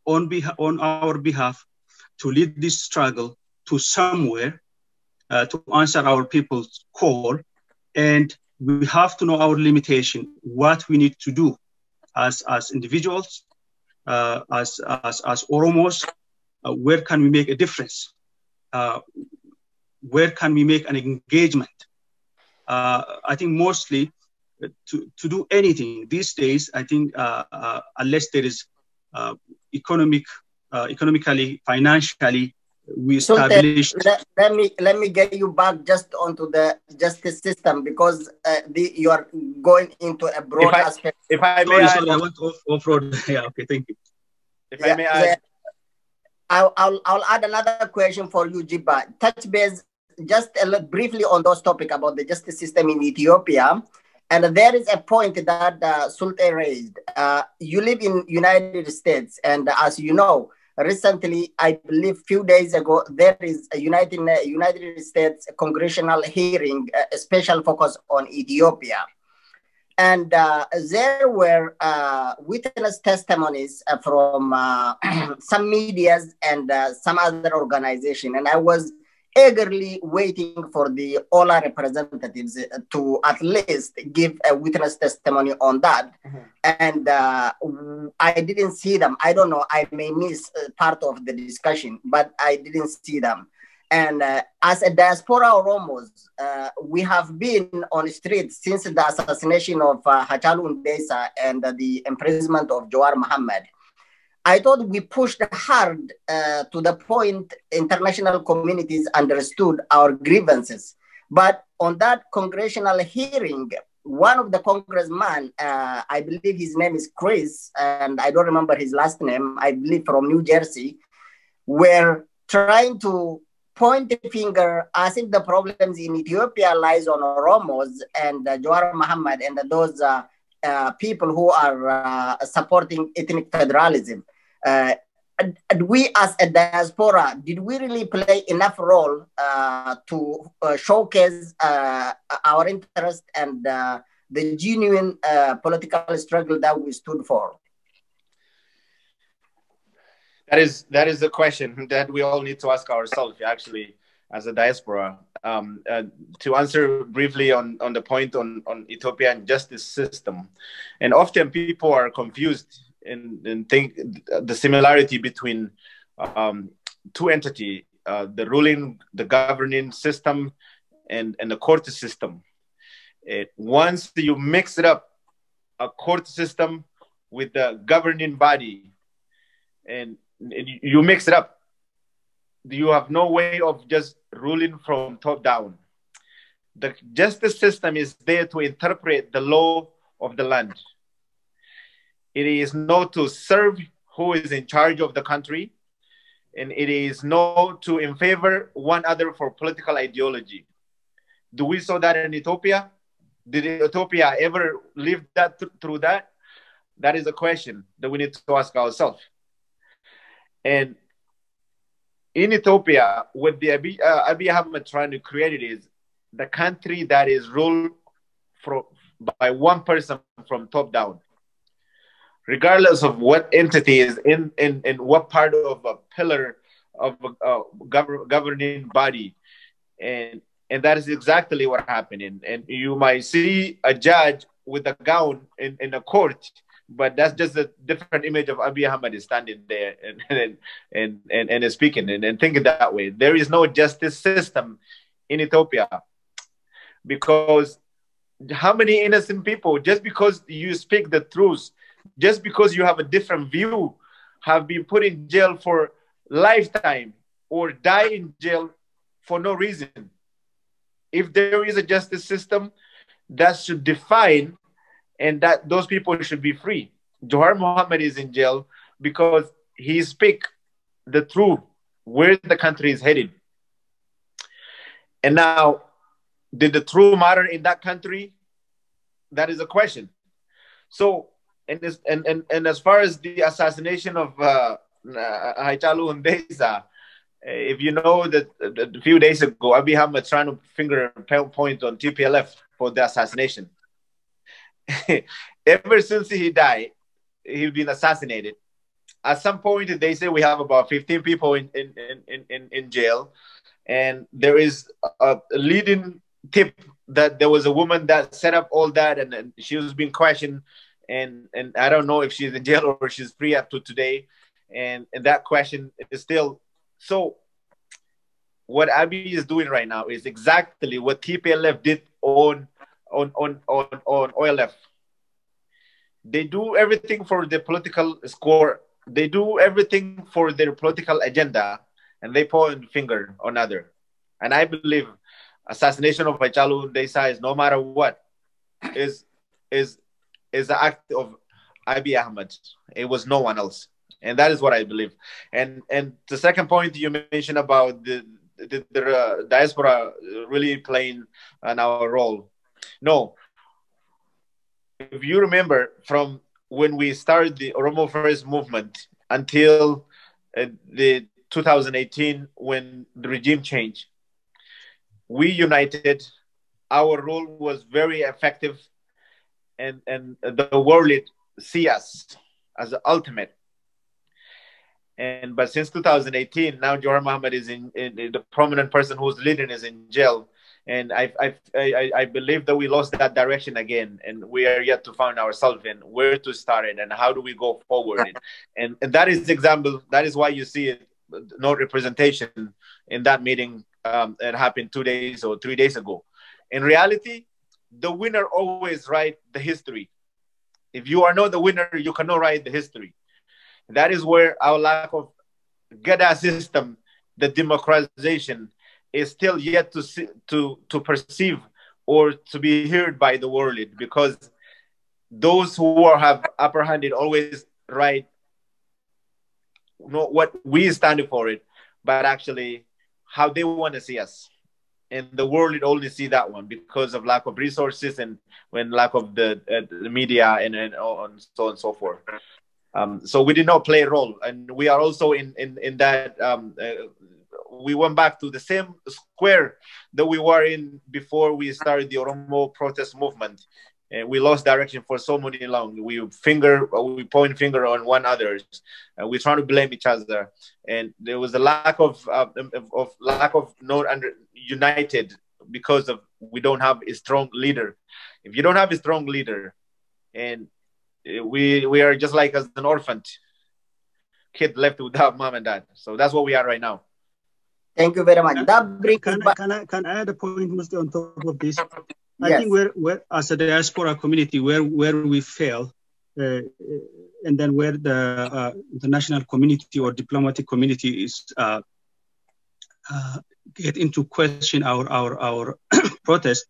on our behalf, to lead this struggle to somewhere, to answer our people's call. And we have to know our limitation, what we need to do as individuals, as Oromos, where can we make a difference? Where can we make an engagement? I think mostly to do anything these days, I think unless there is economically, financially, we establish. Let me get you back just onto the justice system, because you are going into a broad aspect. If I may, sorry, I went off-road. Yeah, okay, thank you. If I may add, I'll add another question for you, Jibba. Touch base just briefly on those topics about the justice system in Ethiopia. And there is a point that Sulte raised. You live in United States, and as you know, recently, I believe few days ago, there is a United States congressional hearing, a special focus on Ethiopia. And there were witness testimonies from some medias and some other organization. And I was eagerly waiting for the OLA representatives to at least give a witness testimony on that. And I didn't see them. I don't know, I may miss part of the discussion, but I didn't see them. And as a diaspora Oromos, we have been on the streets since the assassination of Hachalu Hundessa and the imprisonment of Jawar Mohammed. I thought we pushed hard to the point international communities understood our grievances. But on that congressional hearing, one of the congressmen, I believe his name is Chris, and I don't remember his last name, I believe from New Jersey, were trying to point the finger as if the problems in Ethiopia lies on Oromos and Jawar Mohammed and those people who are supporting ethnic federalism. We as a diaspora, did we really play enough role to showcase our interest and the genuine political struggle that we stood for? that is the question that we all need to ask ourselves, actually, as a diaspora. To answer briefly on the point on Ethiopian justice system, and often people are confused and think the similarity between two entities, the governing system and the court system. Once you mix it up, a court system with the governing body, and you mix it up, you have no way of just ruling from top down. The justice system is there to interpret the law of the land. It is not to serve who is in charge of the country, and it is not to in favor one other for political ideology. Do we saw that in Ethiopia? Did Ethiopia ever live that through that? That is a question that we need to ask ourselves. And in Ethiopia, what the Abiy Ahmed trying to create it is the country that is ruled by one person from top down, regardless of what entity is in what part of a pillar of a governing body. And that is exactly what happened. And you might see a judge with a gown in a court, but that's just a different image of Abiy Ahmed is standing there and speaking and thinking that way. There is no justice system in Ethiopia, because how many innocent people, just because you speak the truth, just because you have a different view, have been put in jail for lifetime or die in jail for no reason? If there is a justice system, that should define and that those people should be free. Johar Mohammed is in jail because he speak the truth where the country is headed. And now, did the truth matter in that country? That is a question. So, and as far as the assassination of Hachalu Hundessa, if you know that a few days ago, Abiy Ahmed trying to finger point on TPLF for the assassination. Ever since he died, he's been assassinated. At some point, they say we have about 15 people in jail, and there is a leading tip that there was a woman that set up all that, and she was being questioned, and I don't know if she's in jail or she's free up to today, and that question is still. So what Abiy is doing right now is exactly what TPLF did on OLF. They do everything for the political score. They do everything for their political agenda, and they point the finger on other. And I believe assassination of Hachalu Hundessa is, no matter what, is the act of Abiy Ahmed. It was no one else. And that is what I believe. And the second point you mentioned about the diaspora really playing our role. No. If you remember, from when we started the Oromo First movement until the 2018, when the regime changed, we united. Our role was very effective, and the world see us as the ultimate. But since 2018, now Johar Mohammed is in the prominent person who's leading is in jail. And I believe that we lost that direction again, and we are yet to find ourselves in where to start it and how do we go forward. And that is the example. That is why you see it, no representation in that meeting that happened 2 days or 3 days ago. In reality, the winner always write the history. If you are not the winner, you cannot write the history. That is where our lack of Gada system, the democratization, is still yet to perceive or to be heard by the world, because those who have upper handed always write not what we stand for it, but actually how they want to see us. And the world only see that one because of lack of resources and when lack of the media and so on and so forth. So we did not play a role, and we are also in that. We went back to the same square that we were in before we started the Oromo protest movement And we lost direction for so many long. We point finger on one another, and we're trying to blame each other. And there was a lack of not united because of we don't have a strong leader. If you don't have a strong leader, and we are just like as an orphan kid left without mom and dad. So that's what we are right now. Thank you very much. Can I add a point, Mr. on top of this? I think we're as a diaspora community where we fail, and then where the international community or diplomatic community is get into question our protest.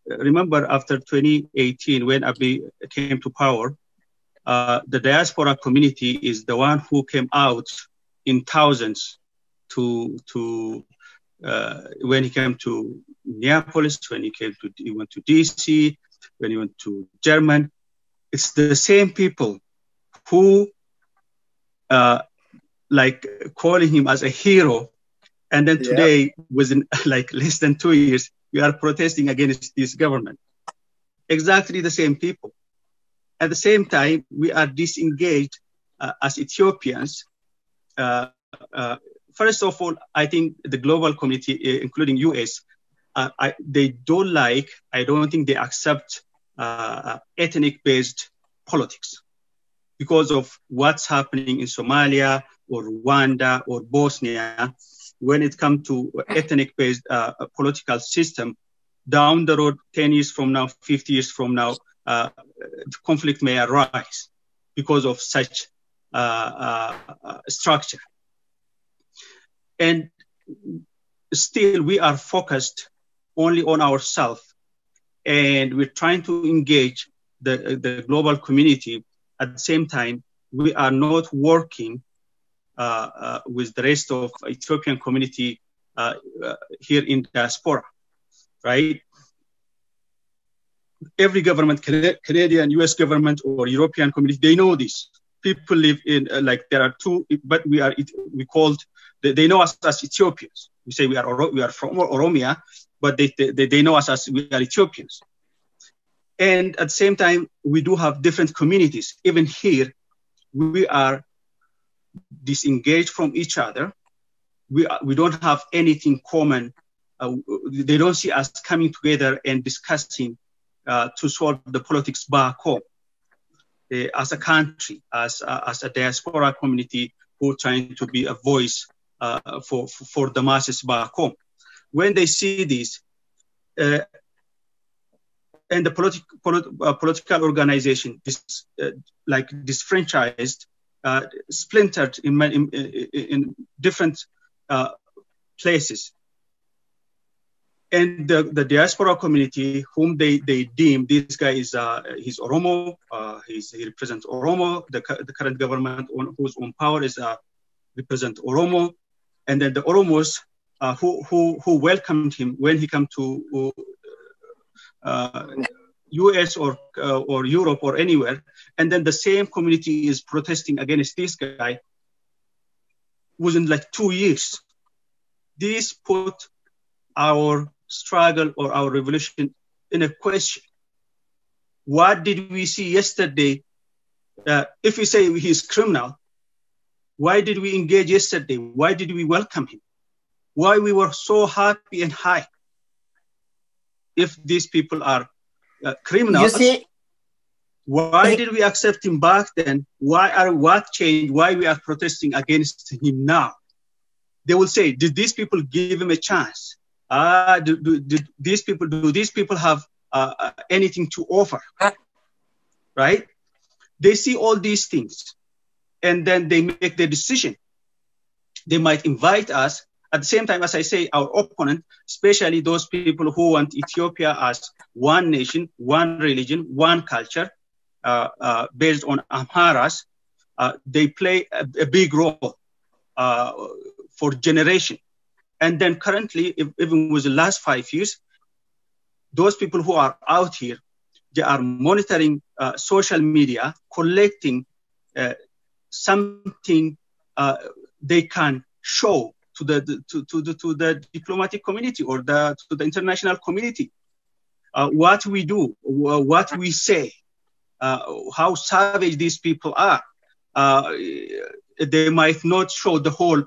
Remember, after 2018, when Abiy came to power, the diaspora community is the one who came out in thousands to when he came to Minneapolis, when he went to DC, when he went to Germany. It's the same people who like calling him as a hero. And then today, within like less than 2 years, we are protesting against this government. Exactly the same people. At the same time, we are disengaged as Ethiopians. First of all, I think the global community, including US, they don't like, I don't think they accept ethnic-based politics because of what's happening in Somalia or Rwanda or Bosnia. When it comes to ethnic-based political system, down the road, 10 years from now, 50 years from now, conflict may arise because of such structure. And still, we are focused only on ourselves, and we're trying to engage the global community. At the same time, we are not working with the rest of Ethiopian community here in diaspora, right? Every government, Canadian, US government, or European community, they know this. People live in, like there are two, but they know us as Ethiopians. We say we are from Oromia, but they know us as we are Ethiopians. And at the same time, we do have different communities. Even here, we are disengaged from each other. We don't have anything common. They don't see us coming together and discussing to solve the politics back home. As a country, as a diaspora community who are trying to be a voice for the masses back home. When they see this, and the political organization is like disfranchised, splintered in different places. And the diaspora community, whom they deem this guy is he's Oromo, he represents Oromo. The current government who's on power is represent Oromo, and then the Oromos who welcomed him when he came to US or Europe or anywhere, and then the same community is protesting against this guy within like 2 years. This put our struggle or our revolution in a question. What did we see yesterday? If we say he's criminal, why did we engage yesterday? Why did we welcome him? Why we were so happy and high? If these people are criminals, you see, why did we accept him back then? What changed? Why we are protesting against him now? They will say, did these people give him a chance? Do these people have anything to offer? Right? They see all these things, and then they make their decision. They might invite us. At the same time, as I say, our opponent, especially those people who want Ethiopia as one nation, one religion, one culture, based on Amharas, they play a big role for generation. And then currently, even with the last 5 years, those people who are out here, they are monitoring social media, collecting something they can show to the diplomatic community or to the international community. what we do, what we say, how savage these people are. They might not show the whole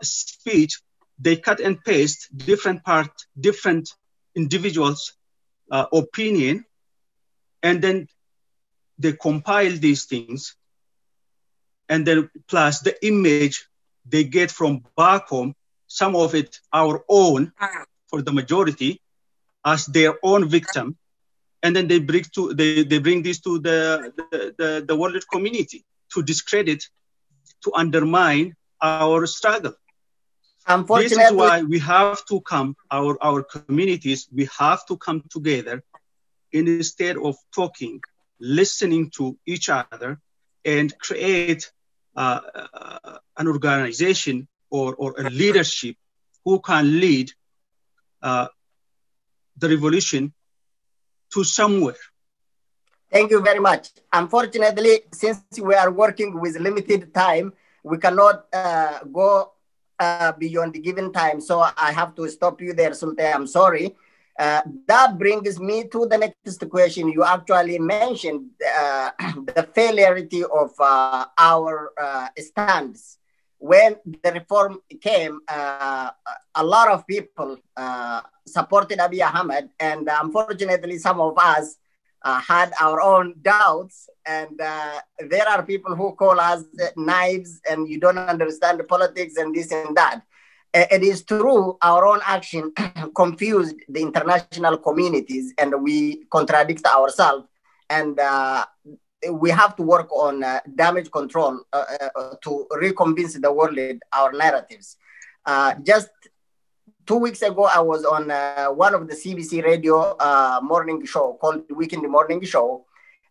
speech. They cut and paste different individuals' opinion, and then they compile these things, and then plus the image they get from back home, some of it our own for the majority, as their own victim, and then they bring this to the world community to discredit, to undermine our struggle. This is why we have to come, our communities, we have to come together instead of talking, listening to each other, and create an organization or a leadership who can lead the revolution to somewhere. Thank you very much. Unfortunately, since we are working with limited time, we cannot go beyond the given time. So I have to stop you there, Sultan. I'm sorry. That brings me to the next question. You actually mentioned the failure of our stands. When the reform came, a lot of people supported Abiy Ahmed, and unfortunately, some of us had our own doubts. And there are people who call us knives, and you don't understand the politics and this and that. It is true, our own action confused the international communities, and we contradict ourselves. And we have to work on damage control to reconvince the world our narratives. Just 2 weeks ago, I was on one of the CBC radio morning show called Weekend Morning Show.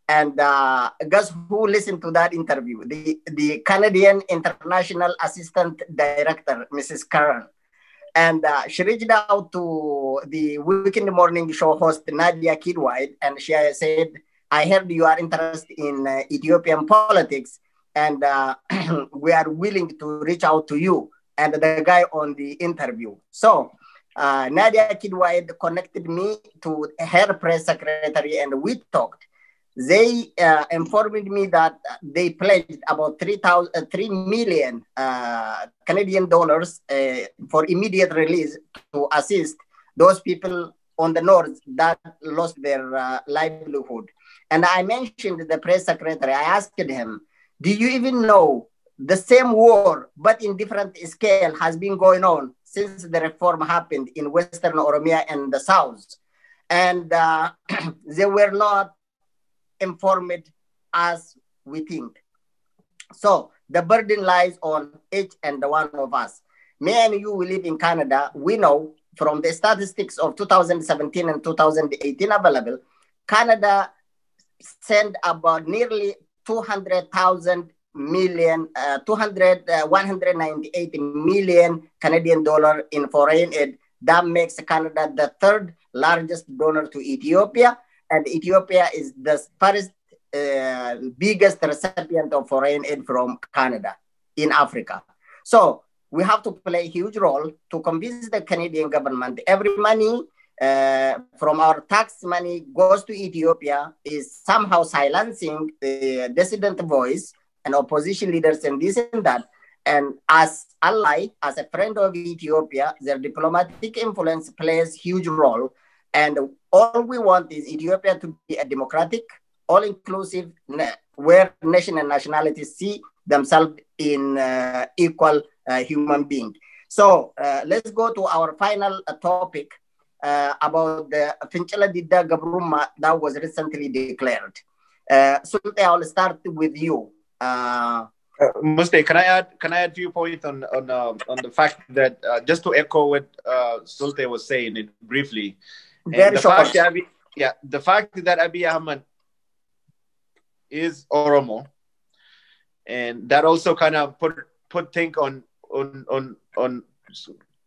And guess who listened to that interview? The Canadian International Assistant Director, Mrs. Karen. And she reached out to the Weekend Morning Show host, Nadia Kidwide, and she said, I heard you are interested in Ethiopian politics, and we are willing to reach out to you and the guy on the interview. So Nadia Kidwide connected me to her press secretary, and we talked. They informed me that they pledged about 3 million Canadian dollars for immediate release to assist those people on the north that lost their livelihood. And I mentioned the press secretary. I asked him, do you even know the same war, but in different scale, has been going on since the reform happened in Western Oromia and the South? And they were not informed as we think. So the burden lies on each and one of us. Me and you, we live in Canada. We know from the statistics of 2017 and 2018 available, Canada sent about nearly 198 million Canadian dollar in foreign aid. That makes Canada the third largest donor to Ethiopia, and Ethiopia is the first biggest recipient of foreign aid from Canada in Africa. So we have to play a huge role to convince the Canadian government every money from our tax money goes to Ethiopia is somehow silencing the dissident voice and opposition leaders and this and that. And as ally, as a friend of Ethiopia, their diplomatic influence plays huge role. And all we want is Ethiopia to be a democratic, all-inclusive, where nation and nationalities see themselves in equal human being. So let's go to our final topic about the Finchala Didda Gabrumma that was recently declared. Sulte, I'll start with you. Muste, can I add a few points on the fact that just to echo what Sulte was saying it briefly. Very short. The fact that Abiy Ahmed is Oromo, and that also kind of put think on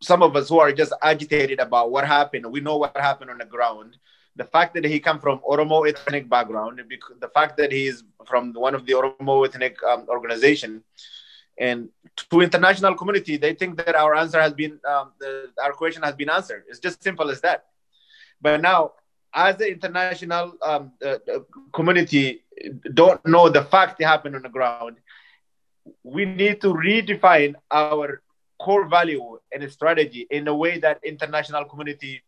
some of us who are just agitated about what happened. We know what happened on the ground. The fact that he comes from Oromo ethnic background, the fact that he is from one of the Oromo ethnic organization, and to international community, they think that our answer has been, our question has been answered. It's just simple as that. But now, as the international community don't know the fact that happened on the ground, we need to redefine our core value and strategy in a way that international community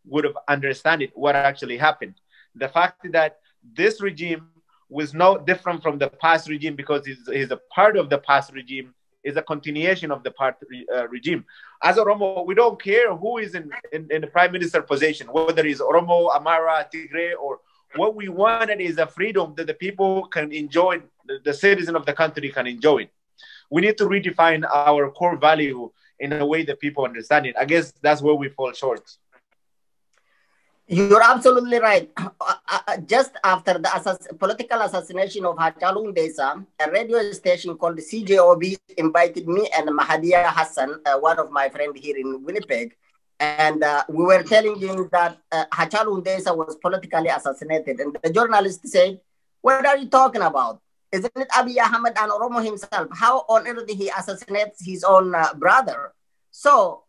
would have understand it, what actually happened. The fact that this regime was no different from the past regime because he's a part of the past regime, is a continuation of the past regime. As Oromo, we don't care who is in the prime minister position, whether it's Oromo, Amara, Tigray, or what we wanted is a freedom that the people can enjoy, the citizen of the country can enjoy it. We need to redefine our core value in a way that people understand it. I guess that's where we fall short. You're absolutely right. Just after the political assassination of Hachalu Hundessa, a radio station called CJOB invited me and Mahadia Hassan, one of my friends here in Winnipeg, and we were telling him that Hachalu Hundessa was politically assassinated. And the journalist said, "What are you talking about? Isn't it Abiy Ahmed and Oromo himself? How on earth he assassinates his own brother?" So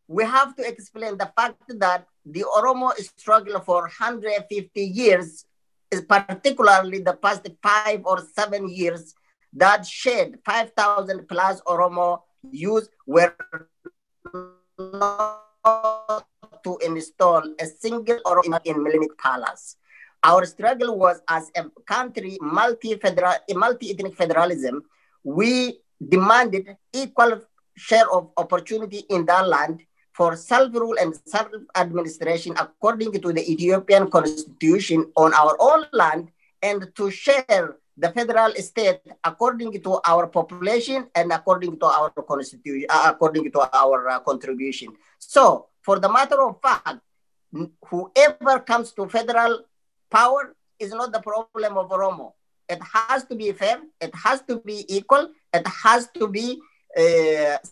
we have to explain the fact that the Oromo struggle for 150 years, is particularly the past 5 or 7 years, that shed 5,000 plus Oromo youth were not to install a single Oromo in Millennium Palace. Our struggle was as a country, multi-ethnic federalism. We demanded equal share of opportunity in that land for self-rule and self-administration according to the Ethiopian constitution on our own land, and to share the federal state according to our population and according to our constitution, according to our contribution. So, for the matter of fact, whoever comes to federal power is not the problem of Oromo. It has to be fair, it has to be equal, it has to be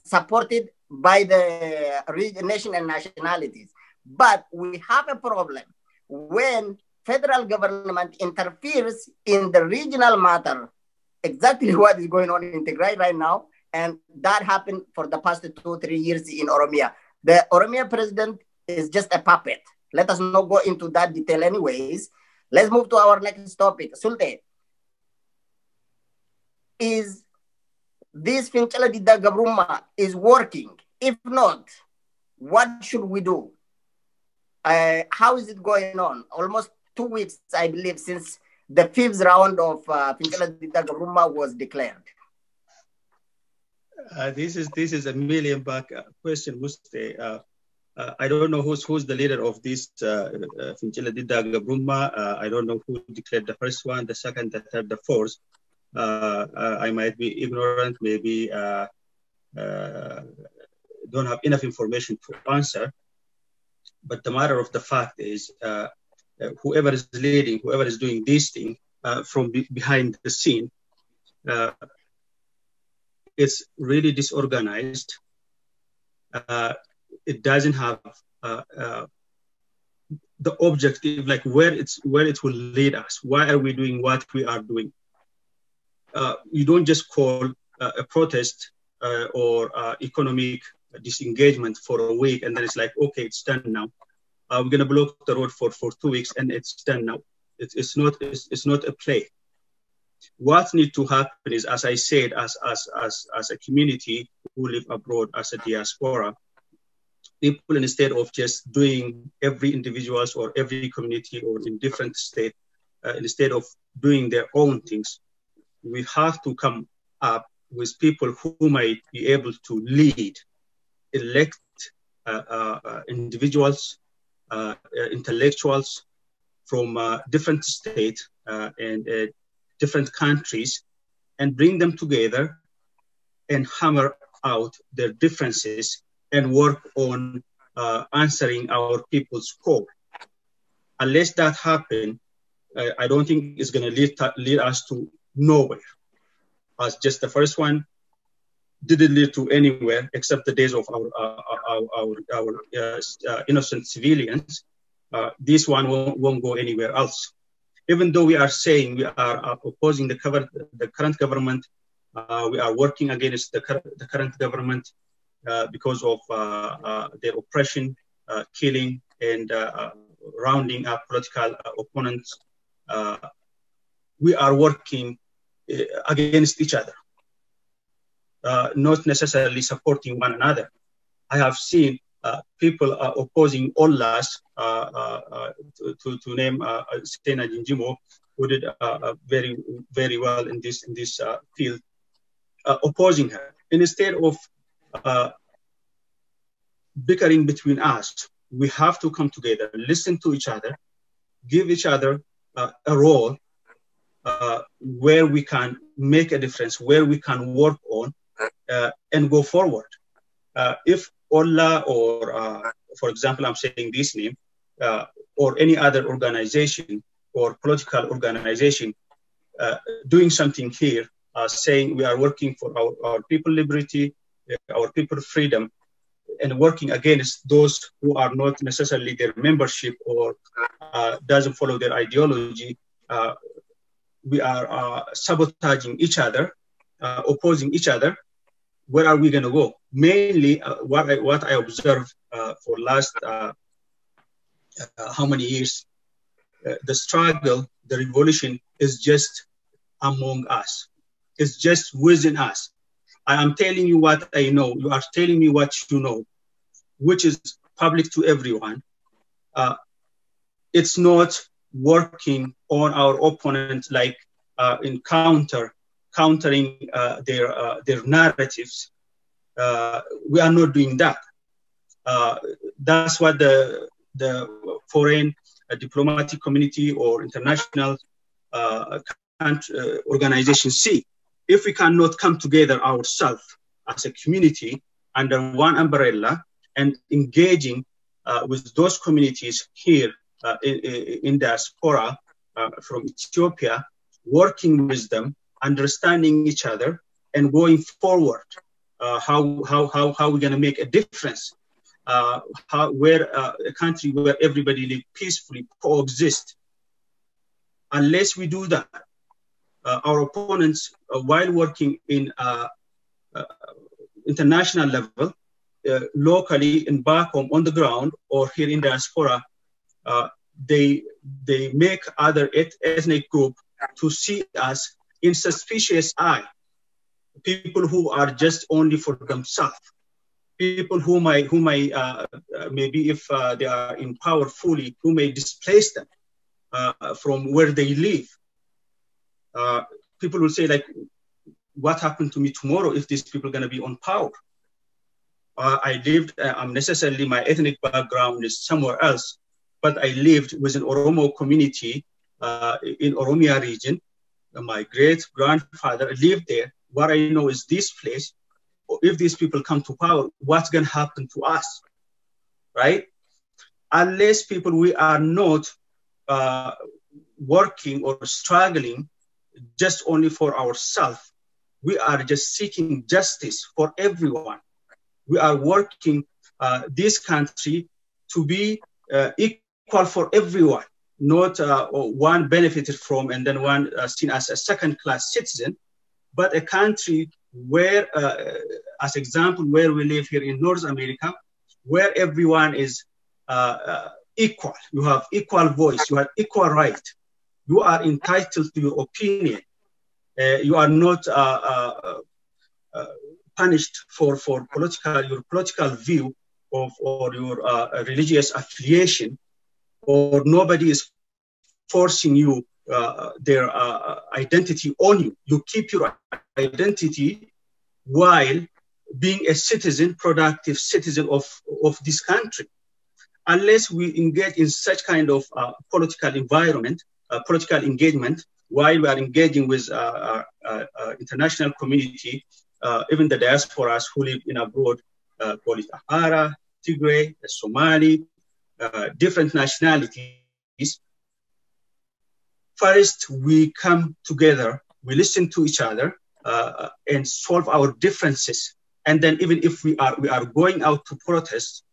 supported by the nation and nationalities. But we have a problem when federal government interferes in the regional matter, exactly what is going on in Tigray right now, and that happened for the past 2-3 years in Oromia. The Oromia president is just a puppet. Let us not go into that detail anyways. Let's move to our next topic. Sulte, is this Finchala Didda Gabrumma is working? If not, what should we do? How is it going on? Almost 2 weeks, I believe, since the 5th round of Finchala Didda Gabrumma was declared. This is a million-buck question, Muste. I don't know who's the leader of this Finchala Didda Gabrumma. I don't know who declared the first one, the second, the third, the fourth. I might be ignorant, maybe don't have enough information to answer. But the matter of the fact is, whoever is leading, whoever is doing this thing from behind the scene, it's really disorganized. It doesn't have the objective, like where it will lead us. Why are we doing what we are doing? You don't just call a protest or economic disengagement for a week and then it's like, okay, it's done now. We're going to block the road for 2 weeks and it's done now. It's not a play. What needs to happen is, as I said, as a community who live abroad, as a diaspora, people, instead of just doing every individuals or every community or in different state, instead of doing their own things, we have to come up with people who might be able to lead, elect individuals, intellectuals from different states and different countries, and bring them together and hammer out their differences and work on answering our people's call. Unless that happens, I don't think it's going to lead us to nowhere. As just the first one didn't lead to anywhere except the days of our innocent civilians. This one won't go anywhere else. Even though we are saying we are opposing the current government, we are working against the current government because of their oppression, killing, and rounding up political opponents, we are working against each other, not necessarily supporting one another. I have seen people opposing Allah's, to name Stena Jinjimo, who did very, very well in this field, opposing her. And instead of bickering between us, we have to come together, listen to each other, give each other a role where we can make a difference, where we can work on and go forward. If Allah or, for example, I'm saying this name, or any other organization or political organization doing something here, saying we are working for our people liberty, our people freedom, and working against those who are not necessarily their membership or doesn't follow their ideology, we are sabotaging each other, opposing each other. Where are we going to go? Mainly, what I observed for last how many years, the struggle, the revolution is just among us. It's just within us. I am telling you what I know. You are telling me what you know, which is public to everyone. It's not working on our opponents like in countering their narratives. We are not doing that. That's what the foreign diplomatic community or international organizations see. If we cannot come together ourselves as a community under one umbrella and engaging with those communities here in diaspora from Ethiopia, working with them, understanding each other, and going forward, how we're going to make a difference, where a country where everybody live peacefully, coexist. Unless we do that, our opponents, while working in international level, locally and back home on the ground or here in diaspora, they make other ethnic group to see us in suspicious eye. People who are just only for themselves. People who might maybe if they are in power fully, who may displace them from where they live. People will say, like, what happened to me tomorrow if these people are going to be on power? I lived, necessarily my ethnic background is somewhere else, but I lived with an Oromo community in Oromia region. My great-grandfather lived there. What I know is this place, if these people come to power, what's going to happen to us, right? Unless people, we are not working or struggling just only for ourselves. We are just seeking justice for everyone. We are working this country to be equal for everyone, not one benefited from and then one seen as a second-class citizen, but a country where, as example, where we live here in North America, where everyone is equal. You have equal voice. You have equal right. You are entitled to your opinion. You are not punished for your political view or your religious affiliation, or nobody is forcing you their identity on you. You keep your identity while being a citizen, productive citizen of this country. Unless we engage in such kind of political environment, political engagement, while we are engaging with international community, even the diasporas who live in abroad, call it Amhara, Tigray, Somali, different nationalities. First, we come together, we listen to each other, and solve our differences. And then even if we are going out to protest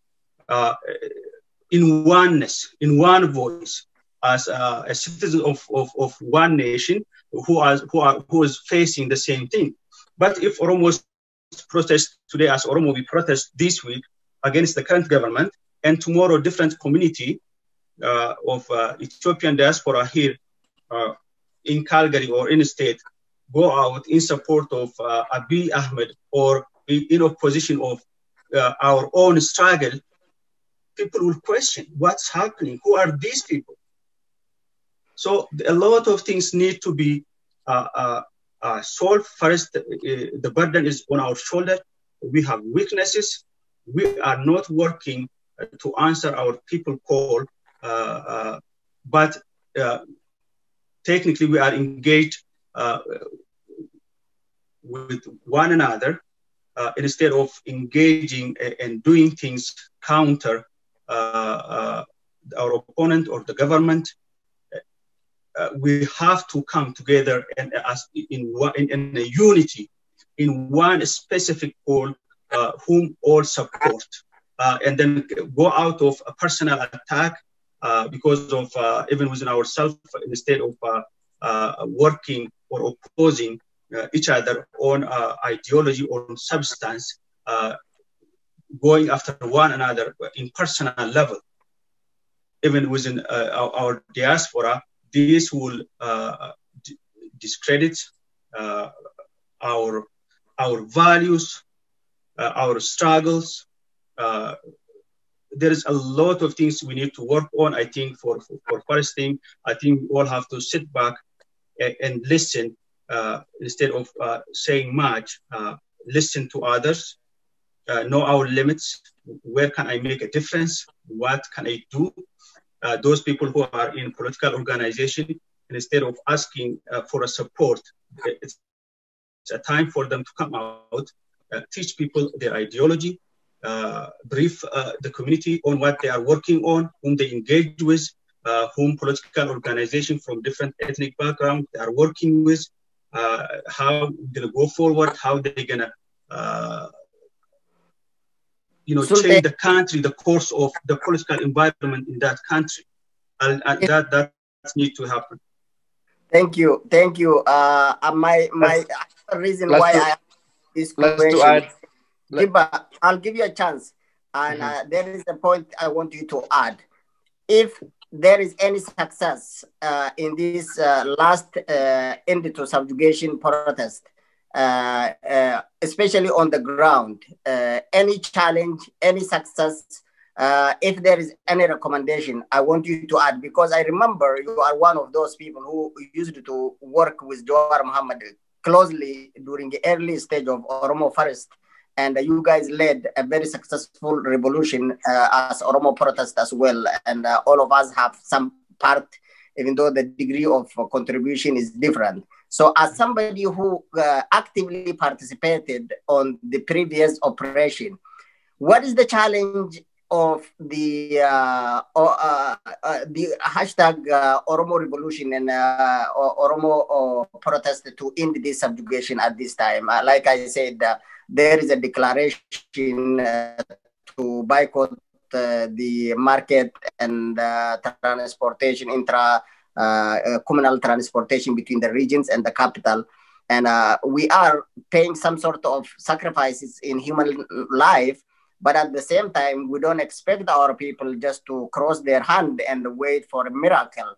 in oneness, in one voice, as a citizen of one nation who is facing the same thing. But if Oromos protest today as Oromo, we protest this week against the current government, and tomorrow different community of Ethiopian diaspora here in Calgary or in the state go out in support of Abiy Ahmed or in opposition of our own struggle, people will question what's happening. Who are these people? So a lot of things need to be solved. First, the burden is on our shoulder. We have weaknesses. We are not working to answer our people call, but technically we are engaged with one another instead of engaging and doing things counter our opponent or the government. We have to come together and as in a unity, in one specific goal, whom all support, and then go out of a personal attack because of even within ourselves, instead of working or opposing each other on ideology or substance, going after one another in personal level. Even within our diaspora, this will discredit our values, our struggles. There is a lot of things we need to work on. I think for first thing, I think we all have to sit back and listen instead of saying much. Listen to others, know our limits. Where can I make a difference? What can I do? Those people who are in political organization, instead of asking for a support, it's a time for them to come out, teach people their ideology, brief the community on what they are working on, whom they engage with, whom political organization from different ethnic backgrounds they are working with, how they're going to go forward, how they're going to change the country, the course of the political environment in that country, and that needs to happen. Thank you. My reason why I asked this question, I'll give you a chance, and there is a point I want you to add. If there is any success in this last end to subjugation protest, especially on the ground, any challenge, any success, if there is any recommendation, I want you to add, because I remember you are one of those people who used to work with Jawar Muhammad closely during the early stage of Oromo First, and you guys led a very successful revolution as Oromo protest as well, and all of us have some part, even though the degree of contribution is different. So as somebody who actively participated on the previous operation, what is the challenge of the hashtag Oromo Revolution and Oromo protest to end this subjugation at this time? Like I said, there is a declaration to boycott the market and transportation, communal transportation between the regions and the capital. And we are paying some sort of sacrifices in human life, but at the same time, we don't expect our people just to cross their hand and wait for a miracle.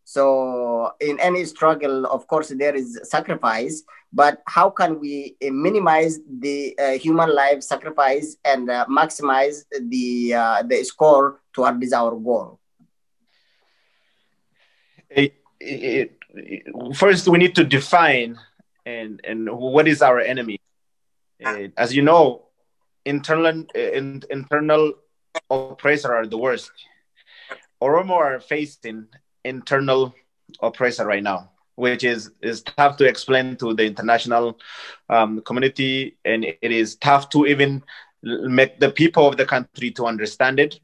So in any struggle, of course, there is sacrifice, but how can we minimize the human life sacrifice and maximize the score towards our goal? First, we need to define and what is our enemy. As you know, internal oppressors are the worst. Oromo are facing internal oppressor right now, which is tough to explain to the international community, and it is tough to even make the people of the country to understand it.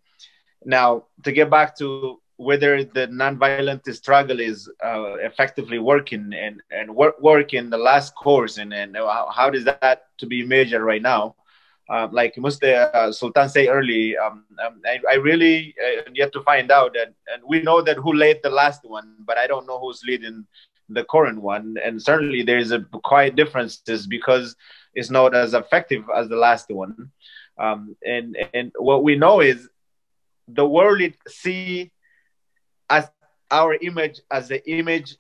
Now, to get back to whether the nonviolent struggle is effectively working and work in the last course, and how does that to be measured right now? Like Mr. Sultan said earlier, I really yet to find out that, and we know that who led the last one, but I don't know who's leading the current one. And certainly there is a quite differences because it's not as effective as the last one. And what we know is the world see as our image as the image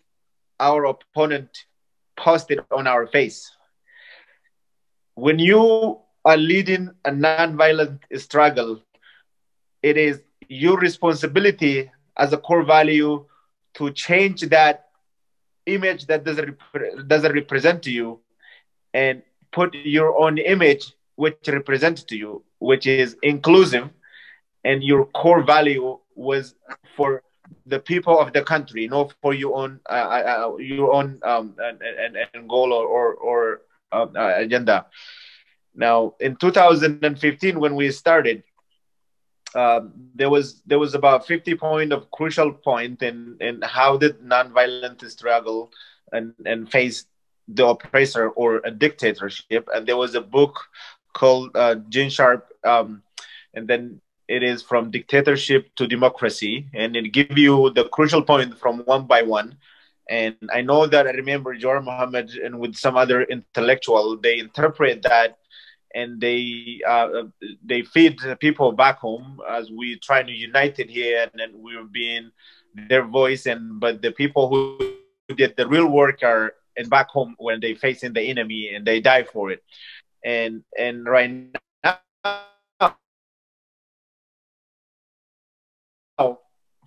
our opponent posted on our face. When you are leading a nonviolent struggle, it is your responsibility as a core value to change that image that doesn't represent to you and put your own image which represents to you, which is inclusive, and your core value was for the people of the country, not for your own and goal or agenda. Now, in 2015, when we started, there was about 50 point of crucial point in how did nonviolent struggle and face the oppressor or a dictatorship. And there was a book called Gene Sharp, and then it is From Dictatorship to Democracy, and it gives you the crucial point from one by one. And I know that I remember Jawar Mohammed and with some other intellectual, they interpret that and they feed people back home as we try to unite it here, and then we're being their voice. But the people who did the real work are in back home when they facing the enemy and they die for it. And right now,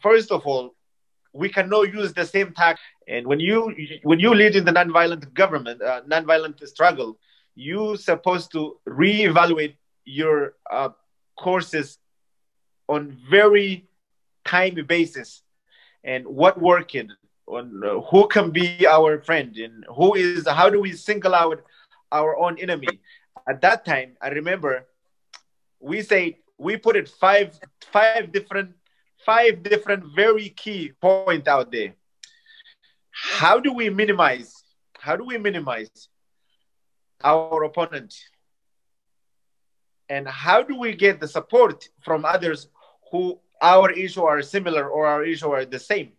first of all, we cannot use the same tactic. And when you lead in the nonviolent government, nonviolent struggle, you're supposed to reevaluate your courses on very timely basis, and what working, on who can be our friend, and how do we single out our own enemy. At that time, I remember we put it five different very key points out there. How do we minimize our opponent, and how do we get the support from others who our issue are similar or our issue are the same?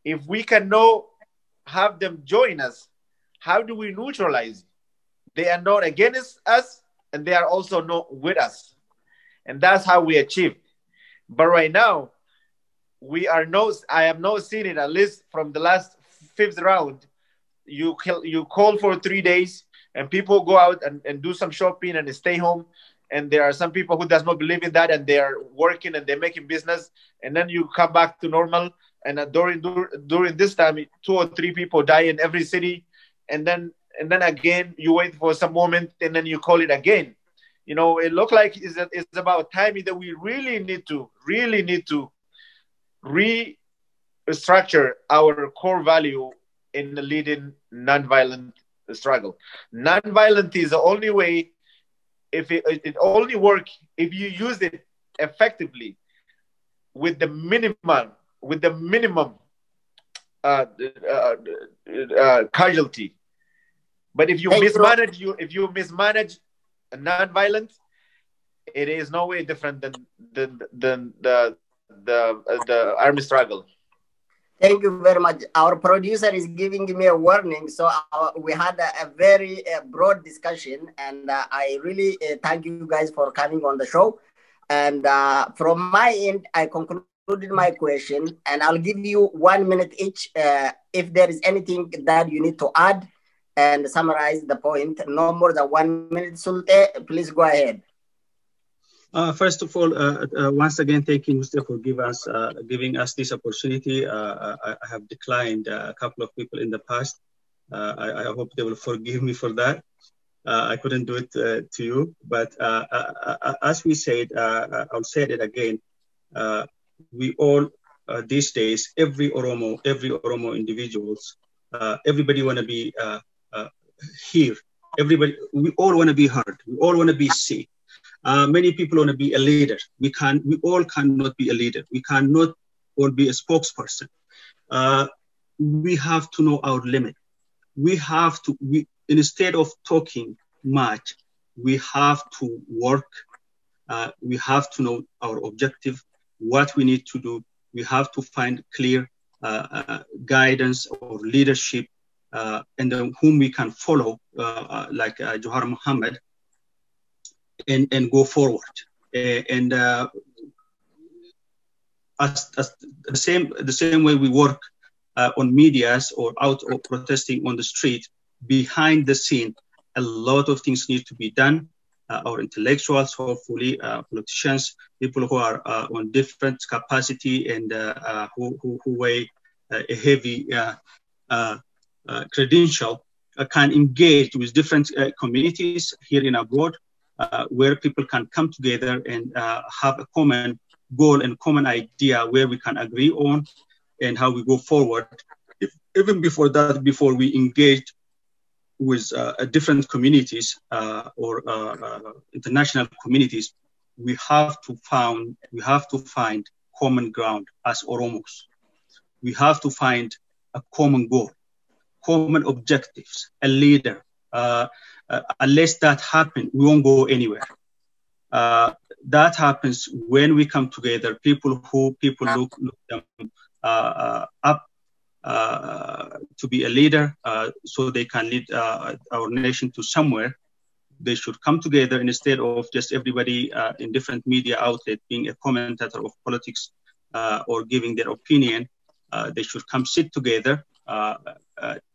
If we cannot have them join us, how do we neutralize? They are not against us, and they are also not with us, and that's how we achieve. But right now, I have not seen it, at least from the last 5th round. You call for 3 days, and people go out and do some shopping and stay home. And there are some people who does not believe in that, and they are working and they're making business. And then you come back to normal. And during this time, 2 or 3 people die in every city. And then again, you wait for some moment, and then you call it again. You know, it looks like it's about time that we really need to restructure our core value in the leading nonviolent struggle. Nonviolent is the only way. If it only works if you use it effectively with the minimum casualty. But if you mismanage nonviolent, it is no way different than the army struggle. Thank you very much. Our producer is giving me a warning. So we had a very broad discussion, and I really thank you guys for coming on the show. And from my end, I concluded my question, and I'll give you 1 minute each. If there is anything that you need to add and summarize the point, no more than 1 minute. Sulte, please go ahead. First of all, once again, thank you, Mr. for giving us this opportunity. I have declined a couple of people in the past. I hope they will forgive me for that. I couldn't do it to you, but as we said, I'll say it again. We all these days, every Oromo individuals, everybody want to be here. We all want to be heard. We all want to be seen. Many people want to be a leader. We all cannot be a leader. We cannot all be a spokesperson. We have to know our limit. Instead of talking much, we have to work. We have to know our objective, what we need to do. We have to find clear guidance or leadership, and then whom we can follow, like Jawar Mohammed, and go forward. as the same way we work on medias or out or protesting on the street, behind the scene, a lot of things need to be done. Our intellectuals, hopefully, politicians, people who are on different capacity and who weigh a heavy credential can engage with different communities here in abroad, where people can come together and have a common goal and common idea where we can agree on and how we go forward. Even before that, before we engage with different communities or international communities, we have to find common ground as Oromos. We have to find a common goal, common objectives, a leader. Unless that happens, we won't go anywhere. That happens when we come together. People look them up to be a leader, so they can lead our nation to somewhere. They should come together instead of just everybody in different media outlets being a commentator of politics or giving their opinion. They should come sit together,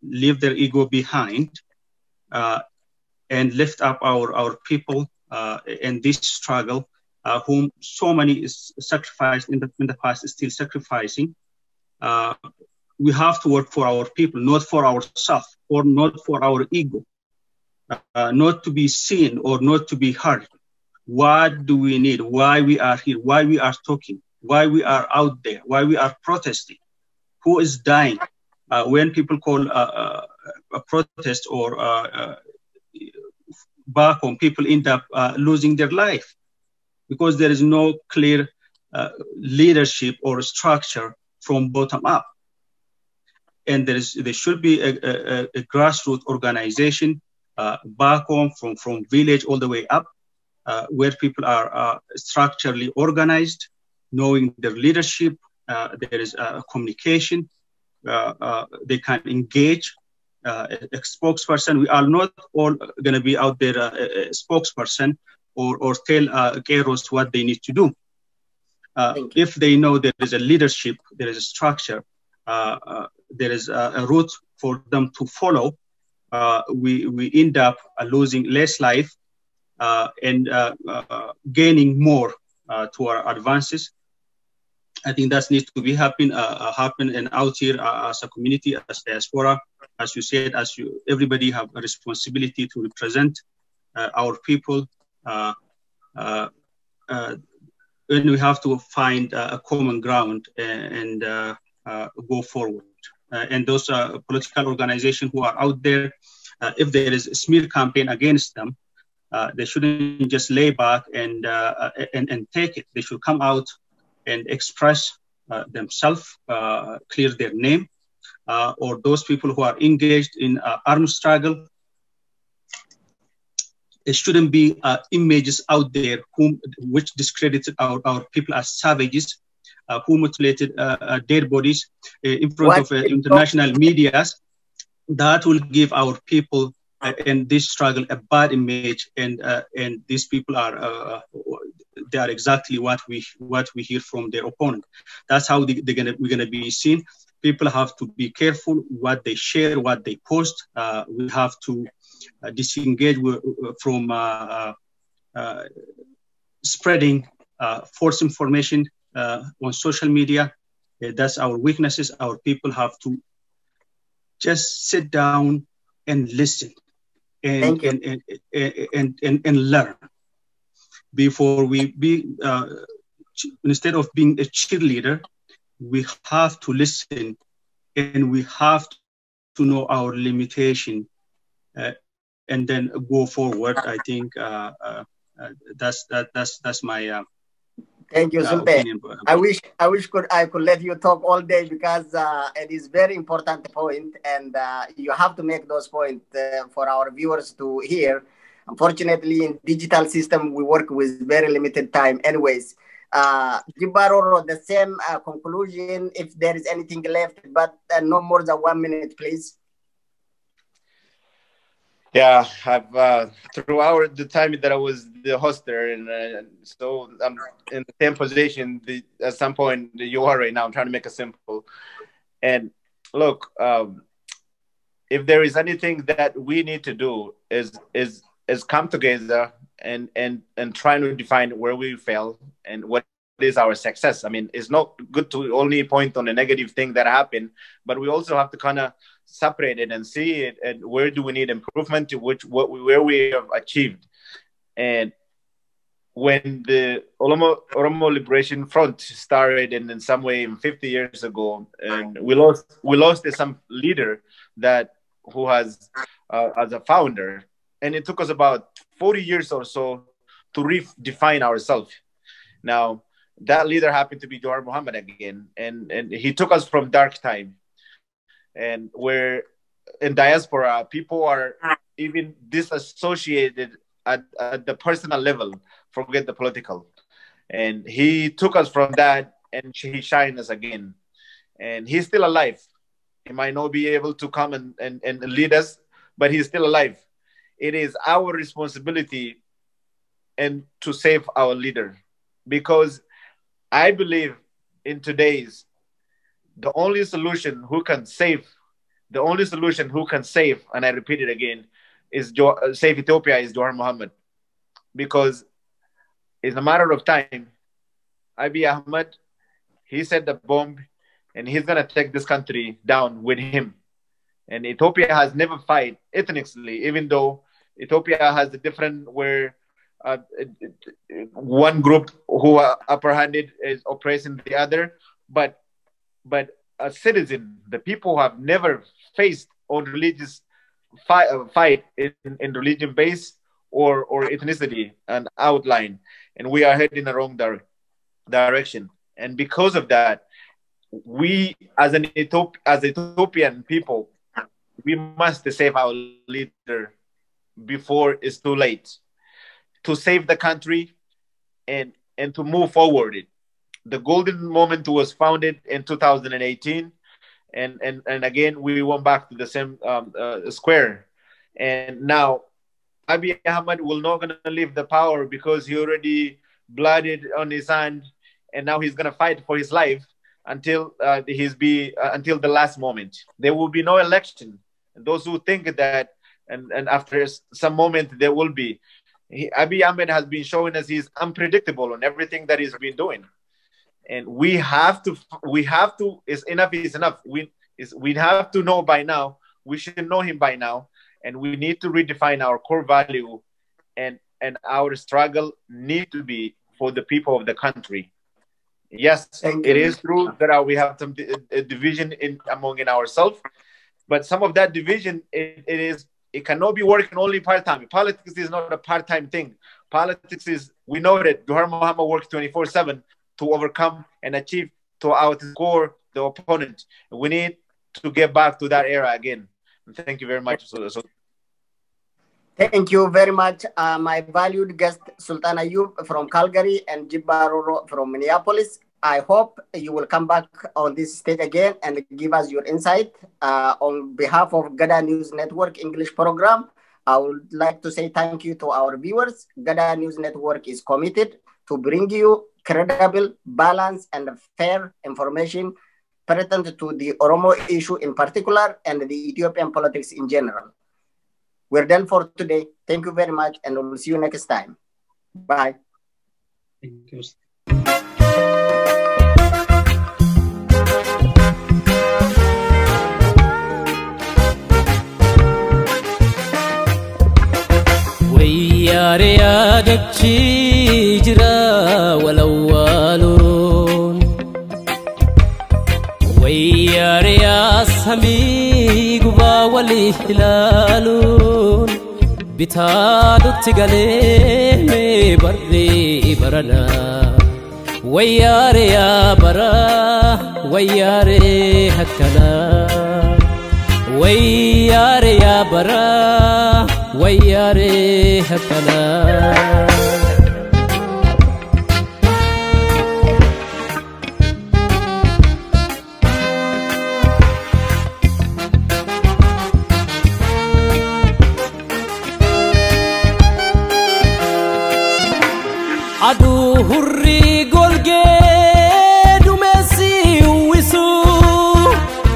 leave their ego behind, and lift up our people in this struggle, whom so many is sacrificed in the past is still sacrificing. We have to work for our people, not for ourselves or not for our ego, not to be seen or not to be heard. What do we need? Why we are here? Why we are talking? Why we are out there? Why we are protesting? Who is dying? When people call a protest or back home, people end up losing their life because there is no clear leadership or structure from bottom up. And there should be a grassroots organization back home from village all the way up, where people are structurally organized, knowing their leadership. There is communication. They can engage a spokesperson. We are not all going to be out there a spokesperson or tell Keros what they need to do. If they know there is a leadership, there is a structure, there is a route for them to follow, we end up losing less life and gaining more to our advances. I think that needs to be happen and out here as a community, as diaspora, as you said, everybody have a responsibility to represent our people, and we have to find a common ground and go forward. And those political organizations who are out there, if there is a smear campaign against them, they shouldn't just lay back and take it. They should come out and express themselves, clear their name, or those people who are engaged in armed struggle. There shouldn't be images out there which discredited our people as savages, who mutilated dead bodies in front of international medias. That will give our people in this struggle a bad image, and these people are they are exactly what we hear from their opponent. That's how we're gonna be seen. People have to be careful what they share, what they post. We have to disengage from spreading false information on social media. That's our weaknesses. Our people have to just sit down and listen and learn before we be. Instead of being a cheerleader, we have to listen and we have to know our limitation and then go forward. I think that's my. Thank you, Sumpe. I wish I could let you talk all day, because it is very important point, and you have to make those points for our viewers to hear. Unfortunately, in digital system, we work with very limited time. Anyways, Jibaroro, the same conclusion. If there is anything left, but no more than 1 minute, please. Yeah, I've throughout the time that I was the host there, and so I'm in the same position at some point that you are right now. I'm trying to make it simple. And look, if there is anything that we need to do is come together and trying to define where we fail and what is our success. I mean, it's not good to only point on a negative thing that happened, but we also have to kind of separate it and see it and where do we need improvement to where we have achieved. And when the Oromo Liberation Front started in some way 50 years ago, and we lost some leader who has as a founder, and it took us about 40 years or so to redefine ourselves. Now that leader happened to be Jawar Muhammad again, and he took us from dark time, and where in diaspora people are even disassociated at the personal level, forget the political. And he took us from that and he shined us again. And he's still alive. He might not be able to come and lead us, but he's still alive. It is our responsibility and to save our leader, because I believe in today's the only solution who can save, and I repeat it again, is save Ethiopia is Jawar Muhammad, because it's a matter of time. Abiy Ahmed, he set the bomb, and he's gonna take this country down with him. And Ethiopia has never fight ethnically, even though Ethiopia has a different where one group who are upper-handed is oppressing the other, but a citizen, the people have never faced on religious fight in religion base or ethnicity and outline, and we are heading in the wrong direction. And because of that, we as Ethiopian people, we must save our leader before it's too late, to save the country and to move forward. The golden moment was founded in 2018, and again we went back to the same square. And now Abiy Ahmed will not gonna leave the power because he already blooded on his hand, and now he's gonna fight for his life until until the last moment. There will be no election. And those who think that, and after some moment there will be. Abiy Ahmed has been showing us he's unpredictable on everything that he's been doing, and we have to. Enough is enough. We have to know by now. We should know him by now, and we need to redefine our core value, and our struggle need to be for the people of the country. Yes, it is true that we have some division among ourselves, but some of that division it cannot be working only part-time. Politics is not a part-time thing. Politics is, we know that Jawar Muhammad works 24/7 to overcome and achieve to outscore the opponent. We need to get back to that era again. Thank you very much. Thank you very much, my valued guest, Sultan Ayub from Calgary and Jibbaroro from Minneapolis. I hope you will come back on this stage again and give us your insight. On behalf of Gada News Network English program, I would like to say thank you to our viewers. Gada News Network is committed to bring you credible, balanced, and fair information pertinent to the Oromo issue in particular and the Ethiopian politics in general. We're done for today. Thank you very much, and we'll see you next time. Bye. Thank you. Wayyaare yaadachi jira walawwaaluun, wayyaare yaasamii gubaa walii ilaaluun, bitaadutti galee mee barree baranaa. Wayyaare yaa baraa, wayyaare hakkanaa. Wayyaare yaa baraa, wayyaare hakkanaa. adu hurri golge dumesi wisu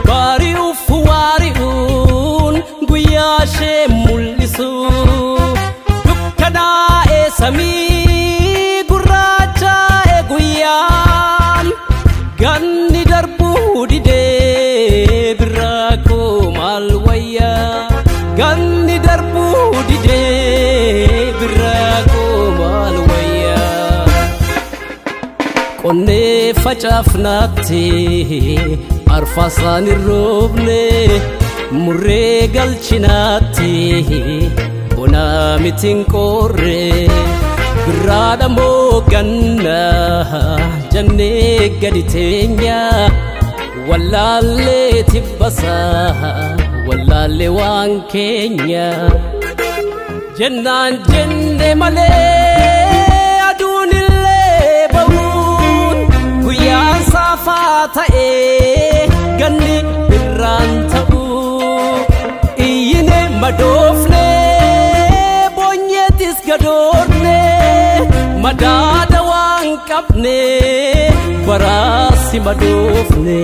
bari ufwari un guyashe mullisu dukkana esami guracha e guyan ganni darbu dide birako malwaya ganni darbu dide birako malwaya konne facafnatti arfasan irrobne murre galchinatti ona mitin korre birada mo ganna janne gaditenya wallalle tibasa wallalle wan Keenya jennan jenne male adunille bawun guyan safata e ganni birantau iyine madofne bonyetis gadorne madada wan kapne barasi madofne